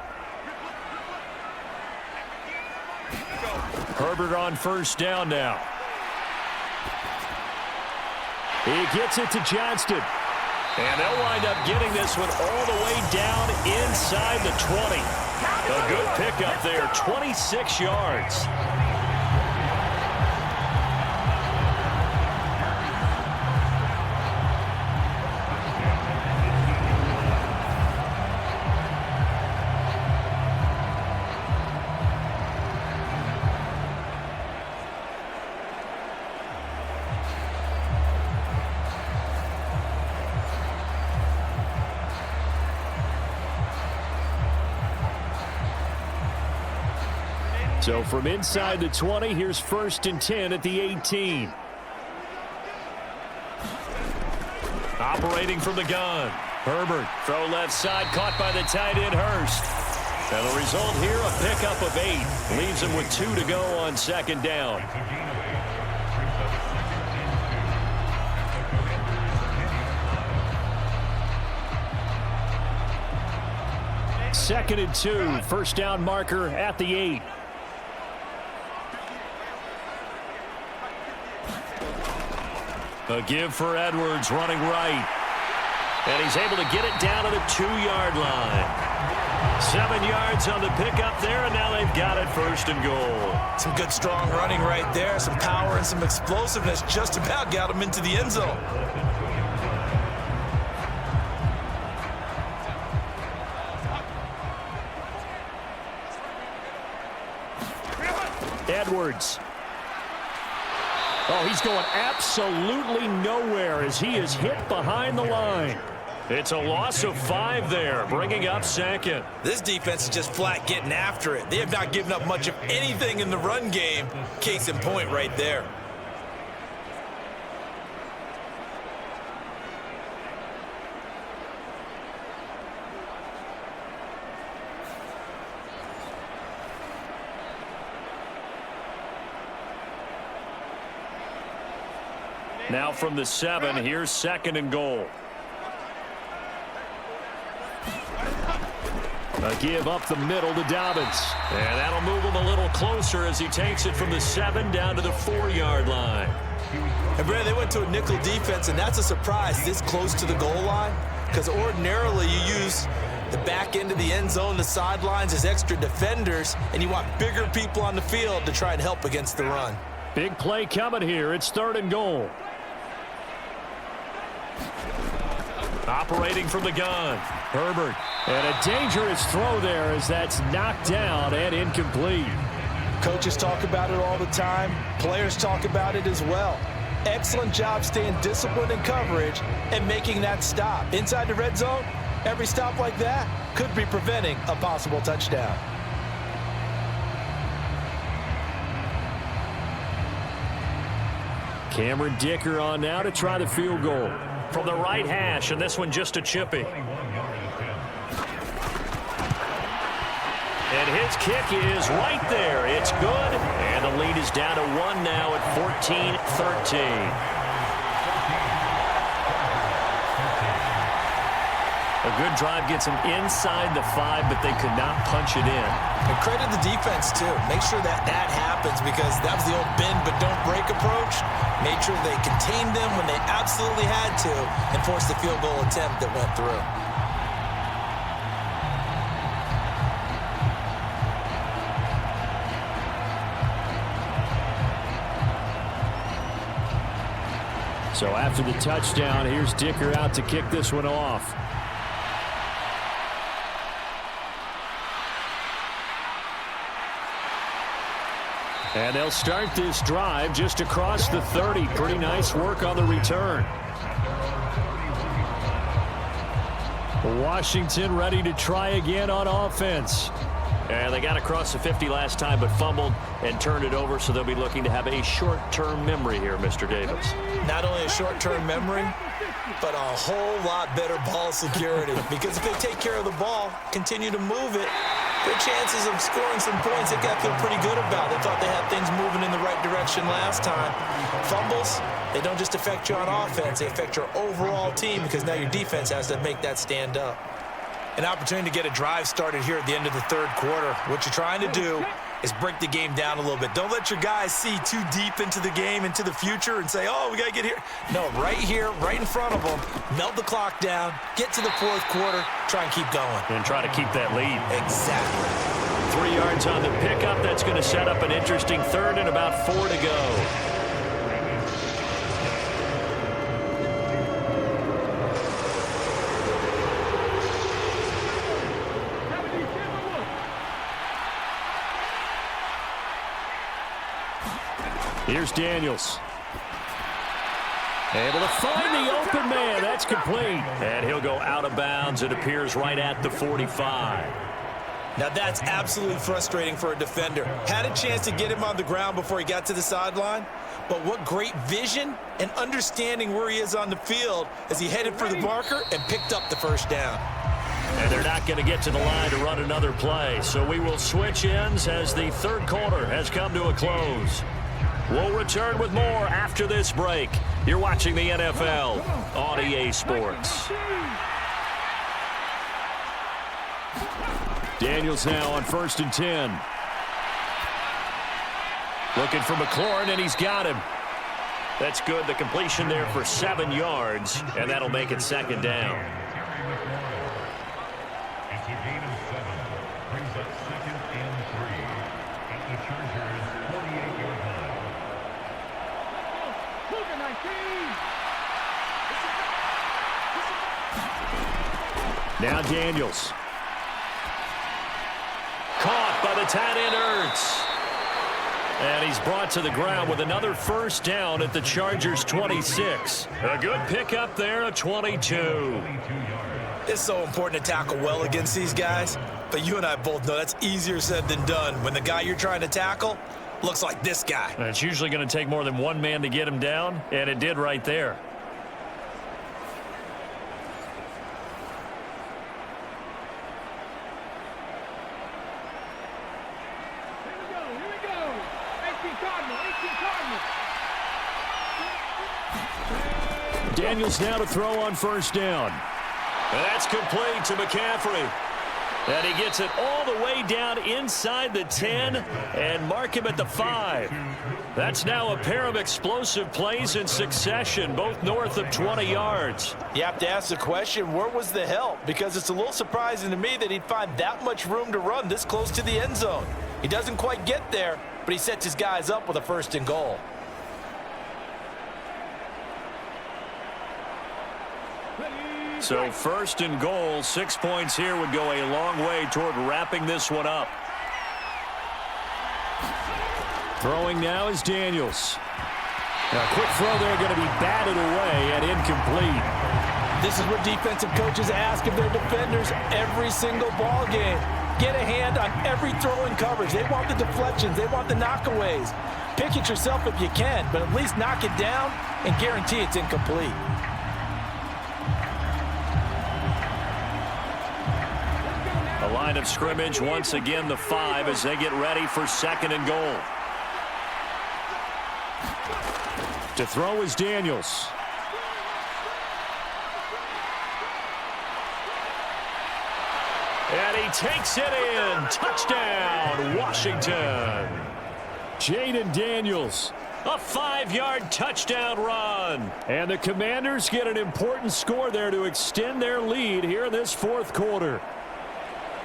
Speaker 5: Herbert on 1st down now.
Speaker 2: He gets it to Johnston.
Speaker 5: And they'll wind up getting this one all the way down inside the 20. A good pickup there, 26 yards.
Speaker 2: So from inside the 20, here's 1st and 10 at the 18.
Speaker 5: Operating from the gun. Herbert, throw left side, caught by the tight end Hurst. And the result here, a pickup of 8. Leaves him with 2 to go on 2nd down.
Speaker 2: Second and 2, 1st down marker at the 8.
Speaker 5: A give for Edwards running right. And he's able to get it down to the 2-yard line. 7 yards on the pickup there, and now they've got it 1st and goal.
Speaker 3: Some good strong running right there. Some power and some explosiveness just about got him into the end zone.
Speaker 2: Edwards. Oh, he's going absolutely nowhere as he is hit behind the line.
Speaker 5: It's a loss of 5 there, bringing up 2nd.
Speaker 3: This defense is just flat getting after it. They have not given up much of anything in the run game. Case in point right there.
Speaker 5: Now from the 7, here's 2nd and goal.
Speaker 2: A give up the middle to Dobbins.
Speaker 5: And that'll move him a little closer as he takes it from the 7 down to the 4-yard line.
Speaker 3: And Brad, they went to a nickel defense, and that's a surprise this close to the goal line, because ordinarily you use the back end of the end zone, the sidelines as extra defenders, and you want bigger people on the field to try and help against the run.
Speaker 2: Big play coming here. It's 3rd and goal.
Speaker 5: Operating from the gun, Herbert.
Speaker 2: And a dangerous throw there as that's knocked down and incomplete.
Speaker 3: Coaches talk about it all the time. Players talk about it as well. Excellent job staying disciplined in coverage and making that stop. Inside the red zone, every stop like that could be preventing a possible touchdown.
Speaker 2: Cameron Dicker on now to try the field goal.
Speaker 5: From the right hash, and this one just a chippy. And his kick is right there. It's good. And the lead is down to 1 now at 14-13.
Speaker 2: A good drive gets them inside the 5, but they could not punch it in.
Speaker 3: And credit the defense, too. Make sure that happens because that was the old bend but don't break approach. Made sure they contained them when they absolutely had to and forced the field goal attempt that went through.
Speaker 2: So after the touchdown, here's Dicker out to kick this one off. And they'll start this drive just across the 30. Pretty nice work on the return. Washington ready to try again on offense. And they got across the 50 last time, but fumbled and turned it over, so they'll be looking to have a short-term memory here, Mr. Davis.
Speaker 3: Not only a short-term memory, but a whole lot better ball security. Because if they take care of the ball, continue to move it, their chances of scoring some points, they got to feel pretty good about. They thought they had things moving in the right direction last time. Fumbles, they don't just affect you on offense, they affect your overall team because now your defense has to make that stand up. An opportunity to get a drive started here at the end of the third quarter. What you're trying to do is break the game down a little bit. Don't let your guys see too deep into the game, into the future, and say, oh, we got to get here. No, right here, right in front of them, melt the clock down, get to the fourth quarter, try and keep going.
Speaker 2: And try to keep that lead.
Speaker 3: Exactly.
Speaker 2: 3 yards on the pickup. That's going to set up an interesting third and about 4 to go. Here's Daniels. Able to find the open man. That's complete. And he'll go out of bounds. It appears right at the 45.
Speaker 3: Now that's absolutely frustrating for a defender. Had a chance to get him on the ground before he got to the sideline, but what great vision and understanding where he is on the field as he headed for the marker and picked up the first down.
Speaker 2: And they're not going to get to the line to run another play. So we will switch ends as the third quarter has come to a close. We'll return with more after this break. You're watching the NFL on EA Sports. Daniels now on 1st and 10. Looking for McLaurin, and he's got him. That's good. The completion there for 7 yards, and that'll make it 2nd down.
Speaker 1: It's a gain of 7. Brings up 2nd and 3. At the Chargers' 48-yard line.
Speaker 2: Now Daniels. Caught by the tight end Ertz. And he's brought to the ground with another first down at the Chargers' 26. A good pickup there at 22.
Speaker 3: It's so important to tackle well against these guys, but you and I both know that's easier said than done when the guy you're trying to tackle looks like this guy.
Speaker 2: And it's usually going to take more than one man to get him down, and it did right there. Daniels now to throw on 1st down. That's complete to McCaffrey. And he gets it all the way down inside the 10 and mark him at the 5. That's now a pair of explosive plays in succession, both north of 20 yards.
Speaker 3: You have to ask the question, where was the help? Because it's a little surprising to me that he'd find that much room to run this close to the end zone. He doesn't quite get there, but he sets his guys up with a 1st and goal.
Speaker 2: So 1st and goal, 6 points here would go a long way toward wrapping this one up. Throwing now is Daniels. A quick throw there going to be batted away and incomplete.
Speaker 3: This is what defensive coaches ask of their defenders every single ball game. Get a hand on every throw in coverage. They want the deflections. They want the knockaways. Pick it yourself if you can, but at least knock it down and guarantee it's incomplete.
Speaker 2: A line of scrimmage, once again the 5 as they get ready for 2nd and goal. To throw is Daniels. And he takes it in. Touchdown, Washington. Jaden Daniels. A 5-yard touchdown run. And the Commanders get an important score there to extend their lead here in this fourth quarter.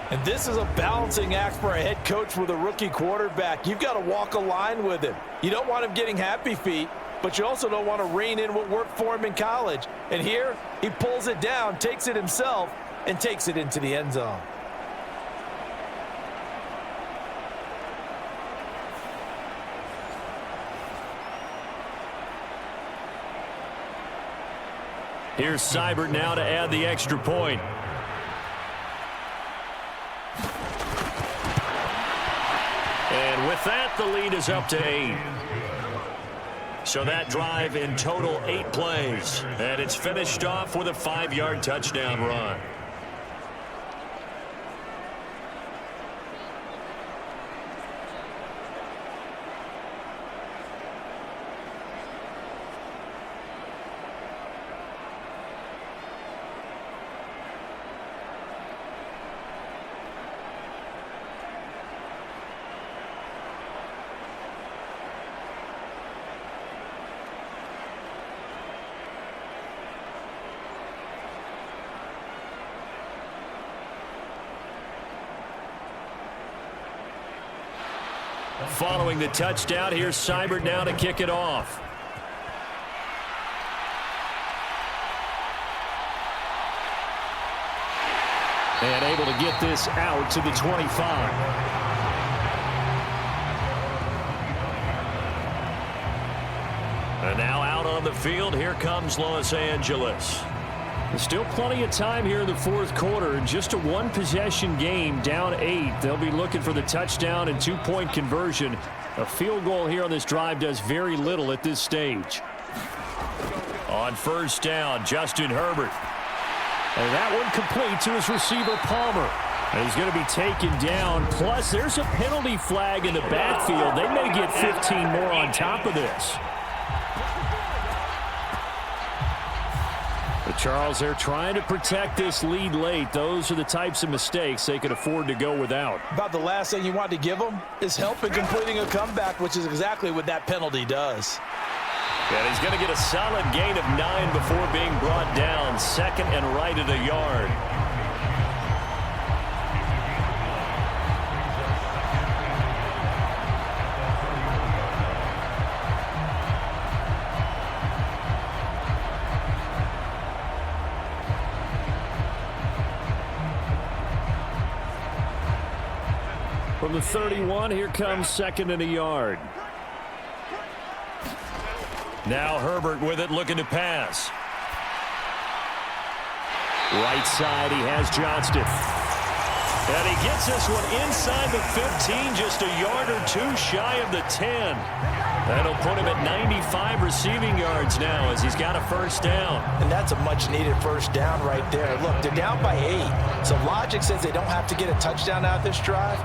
Speaker 3: And this is a balancing act for a head coach with a rookie quarterback. You've got to walk a line with him. You don't want him getting happy feet, but you also don't want to rein in what worked for him in college. And here, he pulls it down, takes it himself, and takes it into the end zone.
Speaker 2: Here's Seibert now to add the extra point. And with that, the lead is up to 8. So that drive in total 8 plays. And it's finished off with a 5-yard touchdown run. Following the touchdown, here's Seibert now to kick it off. And able to get this out to the 25. And now out on the field, here comes Los Angeles. There's still plenty of time here in the fourth quarter. Just a one-possession game, down 8. They'll be looking for the touchdown and 2-point conversion. A field goal here on this drive does very little at this stage. On first down, Justin Herbert. And that one complete to his receiver, Palmer. And he's going to be taken down. Plus, there's a penalty flag in the backfield. They may get 15 more on top of this. But Charles, they're trying to protect this lead late. Those are the types of mistakes they could afford to go without.
Speaker 3: About the last thing you want to give them is help in completing a comeback, which is exactly what that penalty does.
Speaker 2: And he's going to get a solid gain of 9 before being brought down. Second and right at a yard. From the 31, here comes second and a yard. Now Herbert with it, looking to pass. Right side, he has Johnston. And he gets this one inside the 15, just a yard or 2 shy of the 10. That'll put him at 95 receiving yards now as he's got a first down.
Speaker 3: And that's a much-needed first down right there. Look, they're down by 8. So logic says they don't have to get a touchdown out of this drive.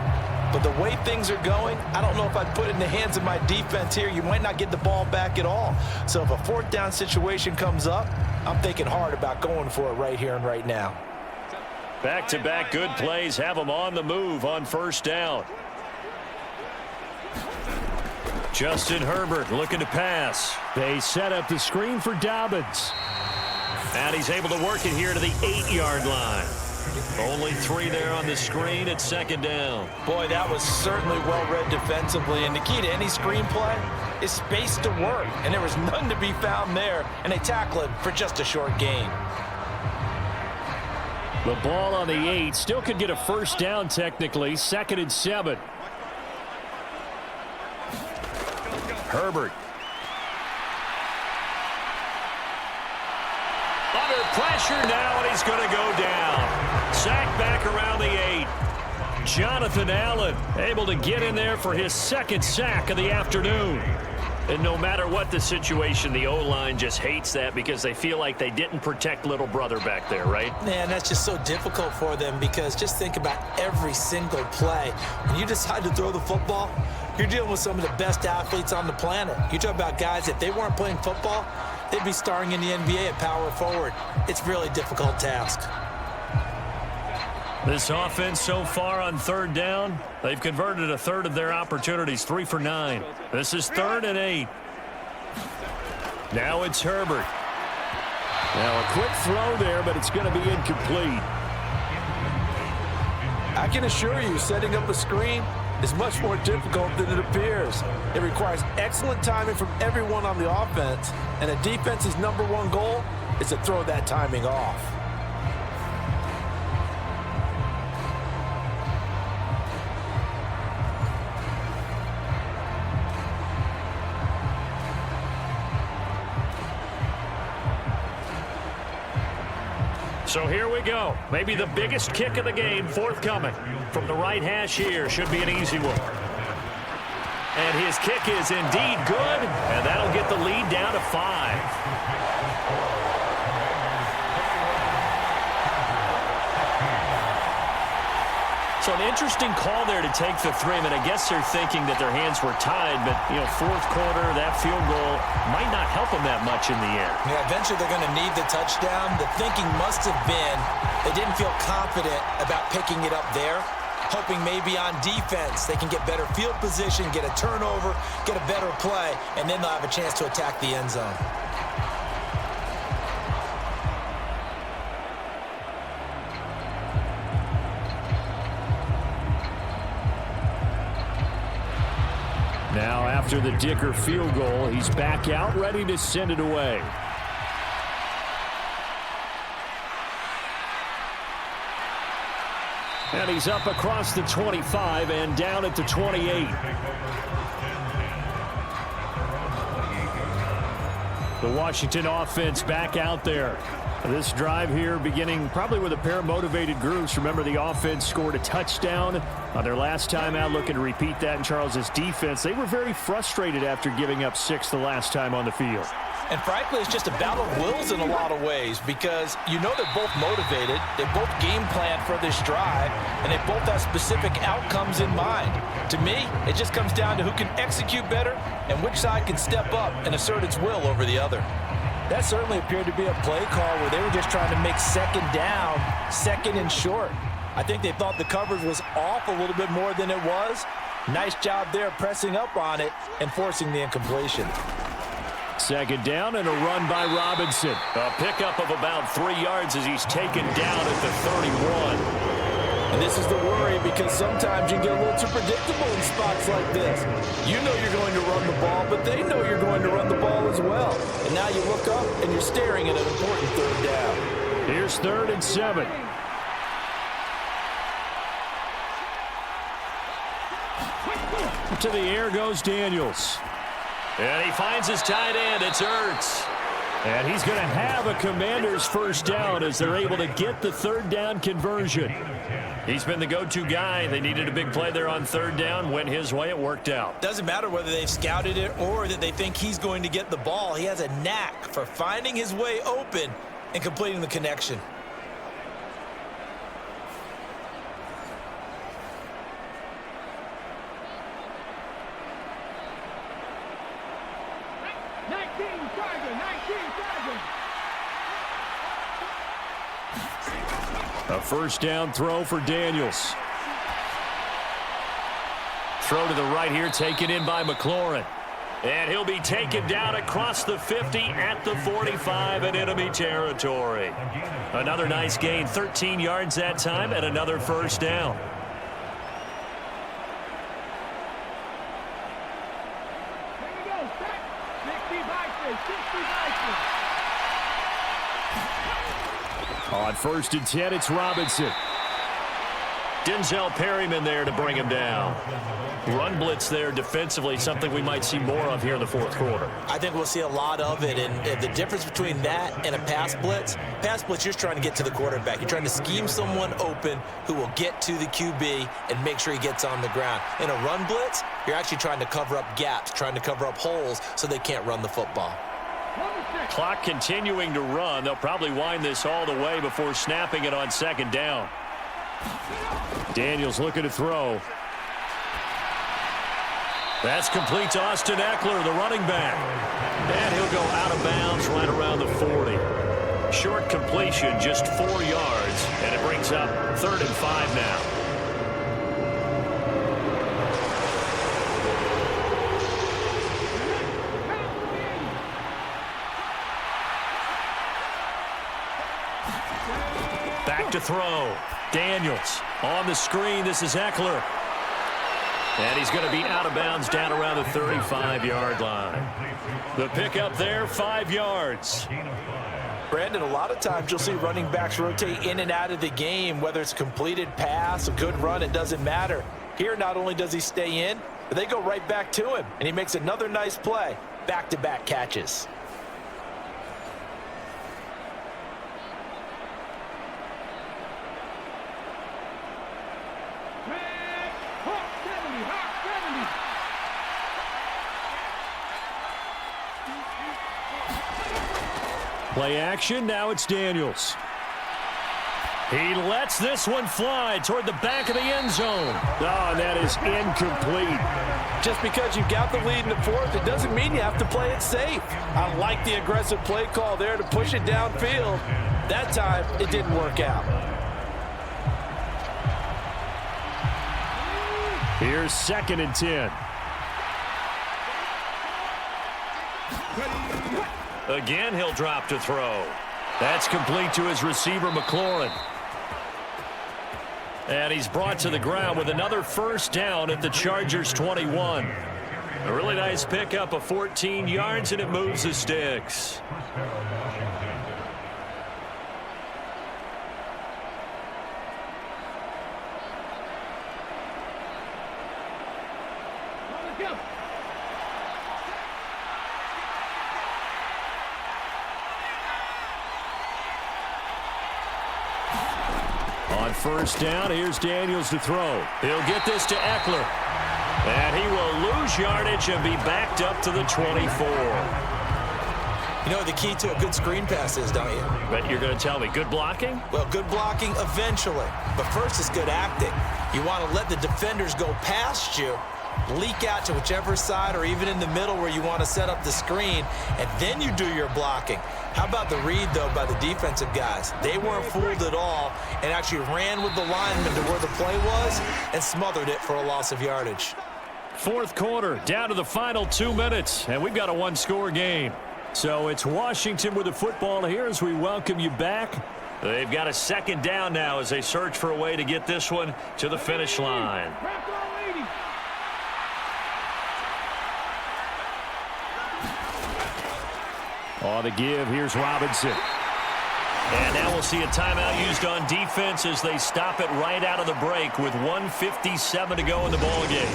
Speaker 3: But the way things are going, I don't know if I'd put it in the hands of my defense here. You might not get the ball back at all. So if a fourth down situation comes up, I'm thinking hard about going for it right here and right now.
Speaker 2: Back-to-back good plays have them on the move on first down. Justin Herbert looking to pass. They set up the screen for Dobbins. And he's able to work it here to the 8-yard line. Only 3 there on the screen at second down.
Speaker 3: Boy, that was certainly well-read defensively. And the key to any screenplay is space to work. And there was none to be found there. And they tackle it for just a short gain.
Speaker 2: The ball on the 8. Still could get a first down technically. 2nd and 7. Herbert. Under pressure now, and he's going to go down. Sacked back around the 8. Jonathan Allen able to get in there for his 2nd sack of the afternoon. And no matter what the situation, the O-line just hates that because they feel like they didn't protect little brother back there, right?
Speaker 3: Man, that's just so difficult for them because just think about every single play. When you decide to throw the football, you're dealing with some of the best athletes on the planet. You talk about guys, if they weren't playing football, they'd be starring in the NBA at power forward. It's a really difficult task.
Speaker 5: This offense so far on third down, they've converted a third of their opportunities, 3 for 9. This is 3rd and 8. Now it's Herbert.
Speaker 2: Now a quick throw there, but it's going to be incomplete.
Speaker 3: I can assure you, setting up a screen is much more difficult than it appears. It requires excellent timing from everyone on the offense, and a defense's #1 goal is to throw that timing off.
Speaker 2: So here we go. Maybe the biggest kick of the game forthcoming. From the right hash here, should be an easy one. And his kick is indeed good, and that'll get the lead down to 5.
Speaker 5: So an interesting call there to take the 3. I mean, I guess they're thinking that their hands were tied, but, you know, 4th quarter, that field goal might not help them that much in the air.
Speaker 7: Yeah, eventually they're going to need the touchdown. The thinking must have been they didn't feel confident about picking it up there, hoping maybe on defense they can get better field position, get a turnover, get a better play, and then they'll have a chance to attack the end zone.
Speaker 2: Now after the Dicker field goal, he's back out ready to send it away. And he's up across the 25 and down at the 28. The Washington offense back out there. This drive here beginning probably with a pair of motivated groups. Remember, the offense scored a touchdown on their last time out, looking to repeat that in Charles's defense. They were very frustrated after giving up 6 the last time on the field.
Speaker 3: And frankly, it's just a battle of wills in a lot of ways because you know they're both motivated, they both game plan for this drive, and they both have specific outcomes in mind. To me, it just comes down to who can execute better and which side can step up and assert its will over the other. That certainly appeared to be a play call where they were just trying to make 2nd down, 2nd and short. I think they thought the coverage was off a little bit more than it was. Nice job there pressing up on it and forcing the incompletion.
Speaker 2: 2nd down and a run by Robinson.
Speaker 5: A pickup of about 3 yards as he's taken down at the 31.
Speaker 3: And this is the worry because sometimes you can get a little too predictable in spots like this. You know you're going to run the ball, but they know you're going to run the ball as well. And now you look up and you're staring at an important 3rd down.
Speaker 2: Here's 3rd and 7. To the air goes Daniels.
Speaker 5: And he finds his tight end. It's Ertz.
Speaker 2: And he's going to have a Commander's 1st down as they're able to get the 3rd down conversion.
Speaker 5: He's been the go-to guy. They needed a big play there on 3rd down. Went his way. It worked out.
Speaker 7: Doesn't matter whether they've scouted it or that they think he's going to get the ball. He has a knack for finding his way open and completing the connection.
Speaker 2: A 1st down throw for Daniels.
Speaker 5: Throw to the right here, taken in by McLaurin. And he'll be taken down across the 50 at the 45 in enemy territory. Another nice gain, 13 yards that time, and another 1st down.
Speaker 2: On 1st and 10, it's Robinson.
Speaker 5: Denzel Perryman there to bring him down. Run blitz there defensively, something we might see more of here in the 4th quarter.
Speaker 7: I think we'll see a lot of it, and the difference between that and a pass blitz, you're just trying to get to the quarterback. You're trying to scheme someone open who will get to the QB and make sure he gets on the ground. In a run blitz, you're actually trying to cover up gaps, trying to cover up holes so they can't run the football.
Speaker 5: Clock continuing to run. They'll probably wind this all the way before snapping it on 2nd down.
Speaker 2: Daniels looking to throw.
Speaker 5: That's complete to Austin Eckler, the running back. And he'll go out of bounds right around the 40. short completion, just 4 yards, and it brings up 3rd and 5 now. Back to throw. Daniels on the screen. This is Eckler. And he's going to be out of bounds down around the 35-yard line. The pickup there, 5 yards.
Speaker 3: Brandon, a lot of times you'll see running backs rotate in and out of the game, whether it's a completed pass, a good run, it doesn't matter. Here, not only does he stay in, but they go right back to him, and he makes another nice play. Back-to-back catches.
Speaker 2: Play action, now it's Daniels. He lets this one fly toward the back of the end zone. Oh, and that is incomplete.
Speaker 3: Just because you've got the lead in the fourth, it doesn't mean you have to play it safe. I like the aggressive play call there to push it downfield. That time, it didn't work out.
Speaker 2: Here's 2nd and 10.
Speaker 5: Again, he'll drop to throw.
Speaker 2: That's complete to his receiver, McLaurin.
Speaker 5: And he's brought to the ground with another 1st down at the Chargers' 21. A really nice pickup of 14 yards, and it moves the sticks.
Speaker 2: On 1st down, here's Daniels to throw. He'll get this to Eckler.
Speaker 5: And he will lose yardage and be backed up to the 24.
Speaker 7: You know the key to a good screen pass is, don't you?
Speaker 5: But you're going to tell me, good blocking?
Speaker 7: Well, good blocking eventually. But first is good acting. You want to let the defenders go past you, leak out to whichever side or even in the middle where you want to set up the screen, and then you do your blocking. How about the read, though, by the defensive guys? They weren't fooled at all and actually ran with the lineman to where the play was and smothered it for a loss of yardage.
Speaker 2: 4th quarter, down to the final 2 minutes, and we've got a 1-score game. So it's Washington with the football here as we welcome you back.
Speaker 5: They've got a 2nd down now as they search for a way to get this one to the finish line.
Speaker 2: On the give, here's Robinson.
Speaker 5: And now we'll see a timeout used on defense as they stop it right out of the break with 1:57 to go in the ball game.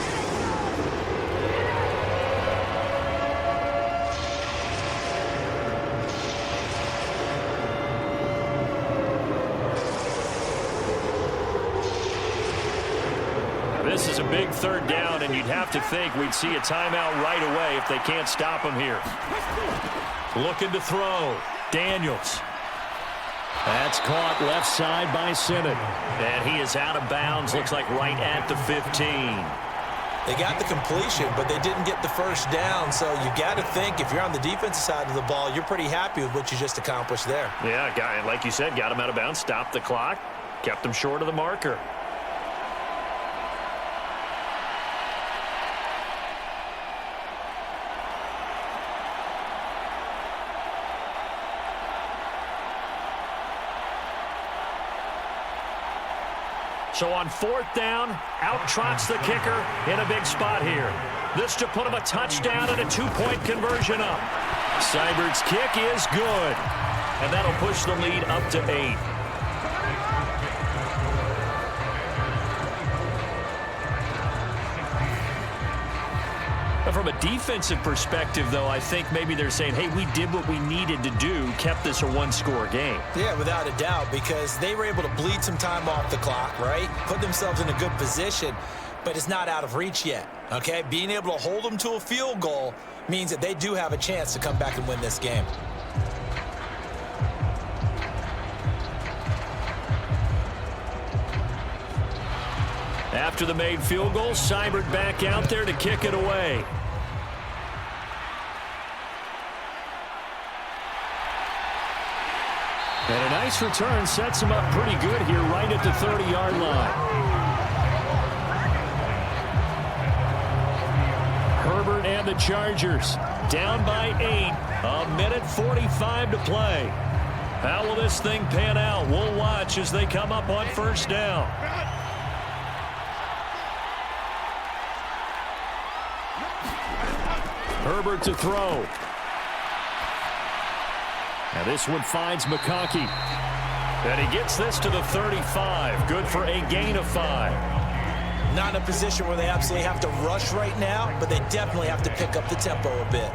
Speaker 5: This is a big 3rd down, and you'd have to think we'd see a timeout right away if they can't stop him here. Looking to throw. Daniels.
Speaker 2: That's caught left side by Sinnott.
Speaker 5: And he is out of bounds, looks like right at the 15.
Speaker 7: They got the completion, but they didn't get the 1st down, so you got to think if you're on the defensive side of the ball, you're pretty happy with what you just accomplished there.
Speaker 5: Yeah, like you said, got him out of bounds, stopped the clock, kept him short of the marker. So on 4th down, out trots the kicker in a big spot here. This to put him a touchdown and a 2-point conversion up.
Speaker 2: Seibert's kick is good.
Speaker 5: And that'll push the lead up to 8. From a defensive perspective, though, I think maybe they're saying, hey, we did what we needed to do, kept this a 1-score game.
Speaker 7: Yeah, without a doubt, because they were able to bleed some time off the clock, right? Put themselves in a good position, but it's not out of reach yet, okay? Being able to hold them to a field goal means that they do have a chance to come back and win this game.
Speaker 2: After the made field goal, Seibert back out there to kick it away. And a nice return sets him up pretty good here right at the 30-yard line. Herbert and the Chargers down by 8. A minute 45 to play. How will this thing pan out? We'll watch as they come up on first down. Herbert to throw. Now this one finds McConkey. And he gets this to the 35. Good for a gain of 5.
Speaker 7: Not in a position where they absolutely have to rush right now, but they definitely have to pick up the tempo a bit.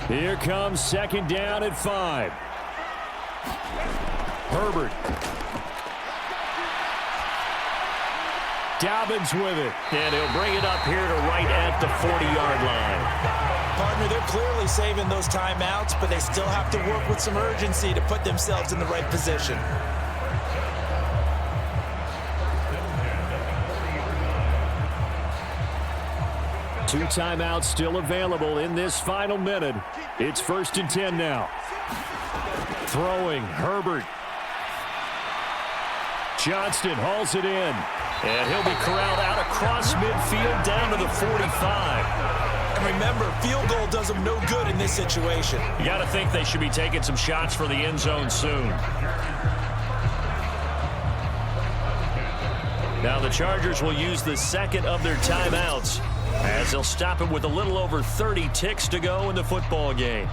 Speaker 2: Here comes second down at 5. Herbert. Dobbins with it. And he'll bring it up here to right at the 40-yard line.
Speaker 7: Partner, they're clearly saving those timeouts, but they still have to work with some urgency to put themselves in the right position.
Speaker 2: Two timeouts still available in this final minute. It's 1st and 10 now. Throwing, Herbert. Johnston hauls it in. And he'll be corralled out across midfield down to the 45.
Speaker 7: And remember, field goal does them no good in this situation.
Speaker 2: You got to think they should be taking some shots for the end zone soon. Now the Chargers will use the second of their timeouts as they'll stop it with a little over 30 ticks to go in the football game.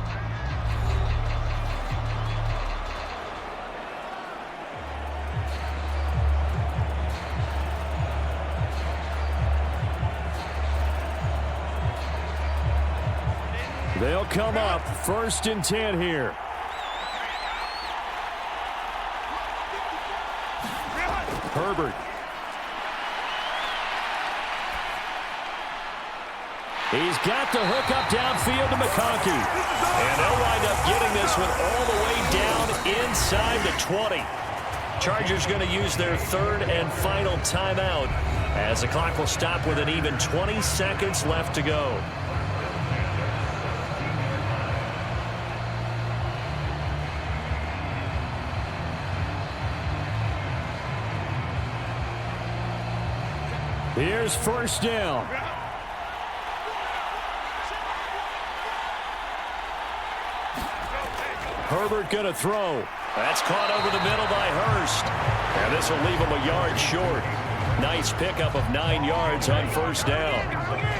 Speaker 2: They'll come up 1st and 10 here. Herbert. He's got the hook up downfield to McConkey. And they'll wind up getting this one all the way down inside the 20. Chargers going to use their third and final timeout as the clock will stop with an even 20 seconds left to go. Here's first down. Herbert going to throw. That's caught over the middle by Hurst. And this will leave him a yard short. Nice pickup of 9 yards on first down.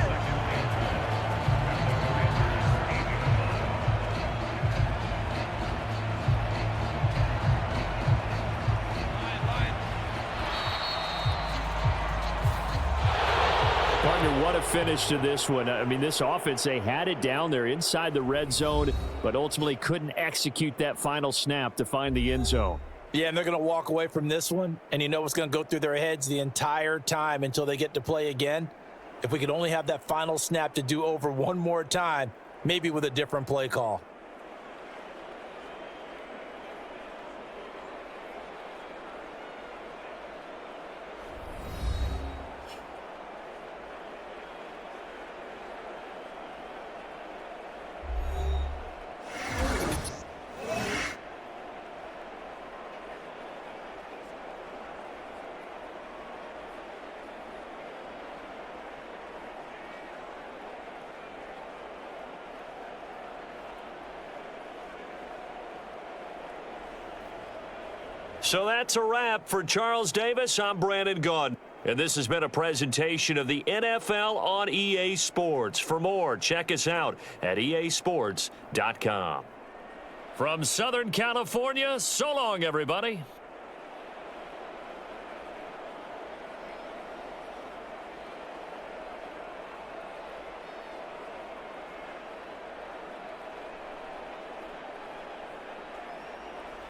Speaker 2: What a finish to this one. I mean, this offense, they had it down there inside the red zone, but ultimately couldn't execute that final snap to find the end zone.
Speaker 3: Yeah, and they're going to walk away from this one, and you know what's going to go through their heads the entire time until they get to play again. If we could only have that final snap to do over one more time, maybe with a different play call.
Speaker 2: So that's a wrap for Charles Davis. I'm Brandon Gaudin. And this has been a presentation of the NFL on EA Sports. For more, check us out at easports.com. From Southern California, so long, everybody.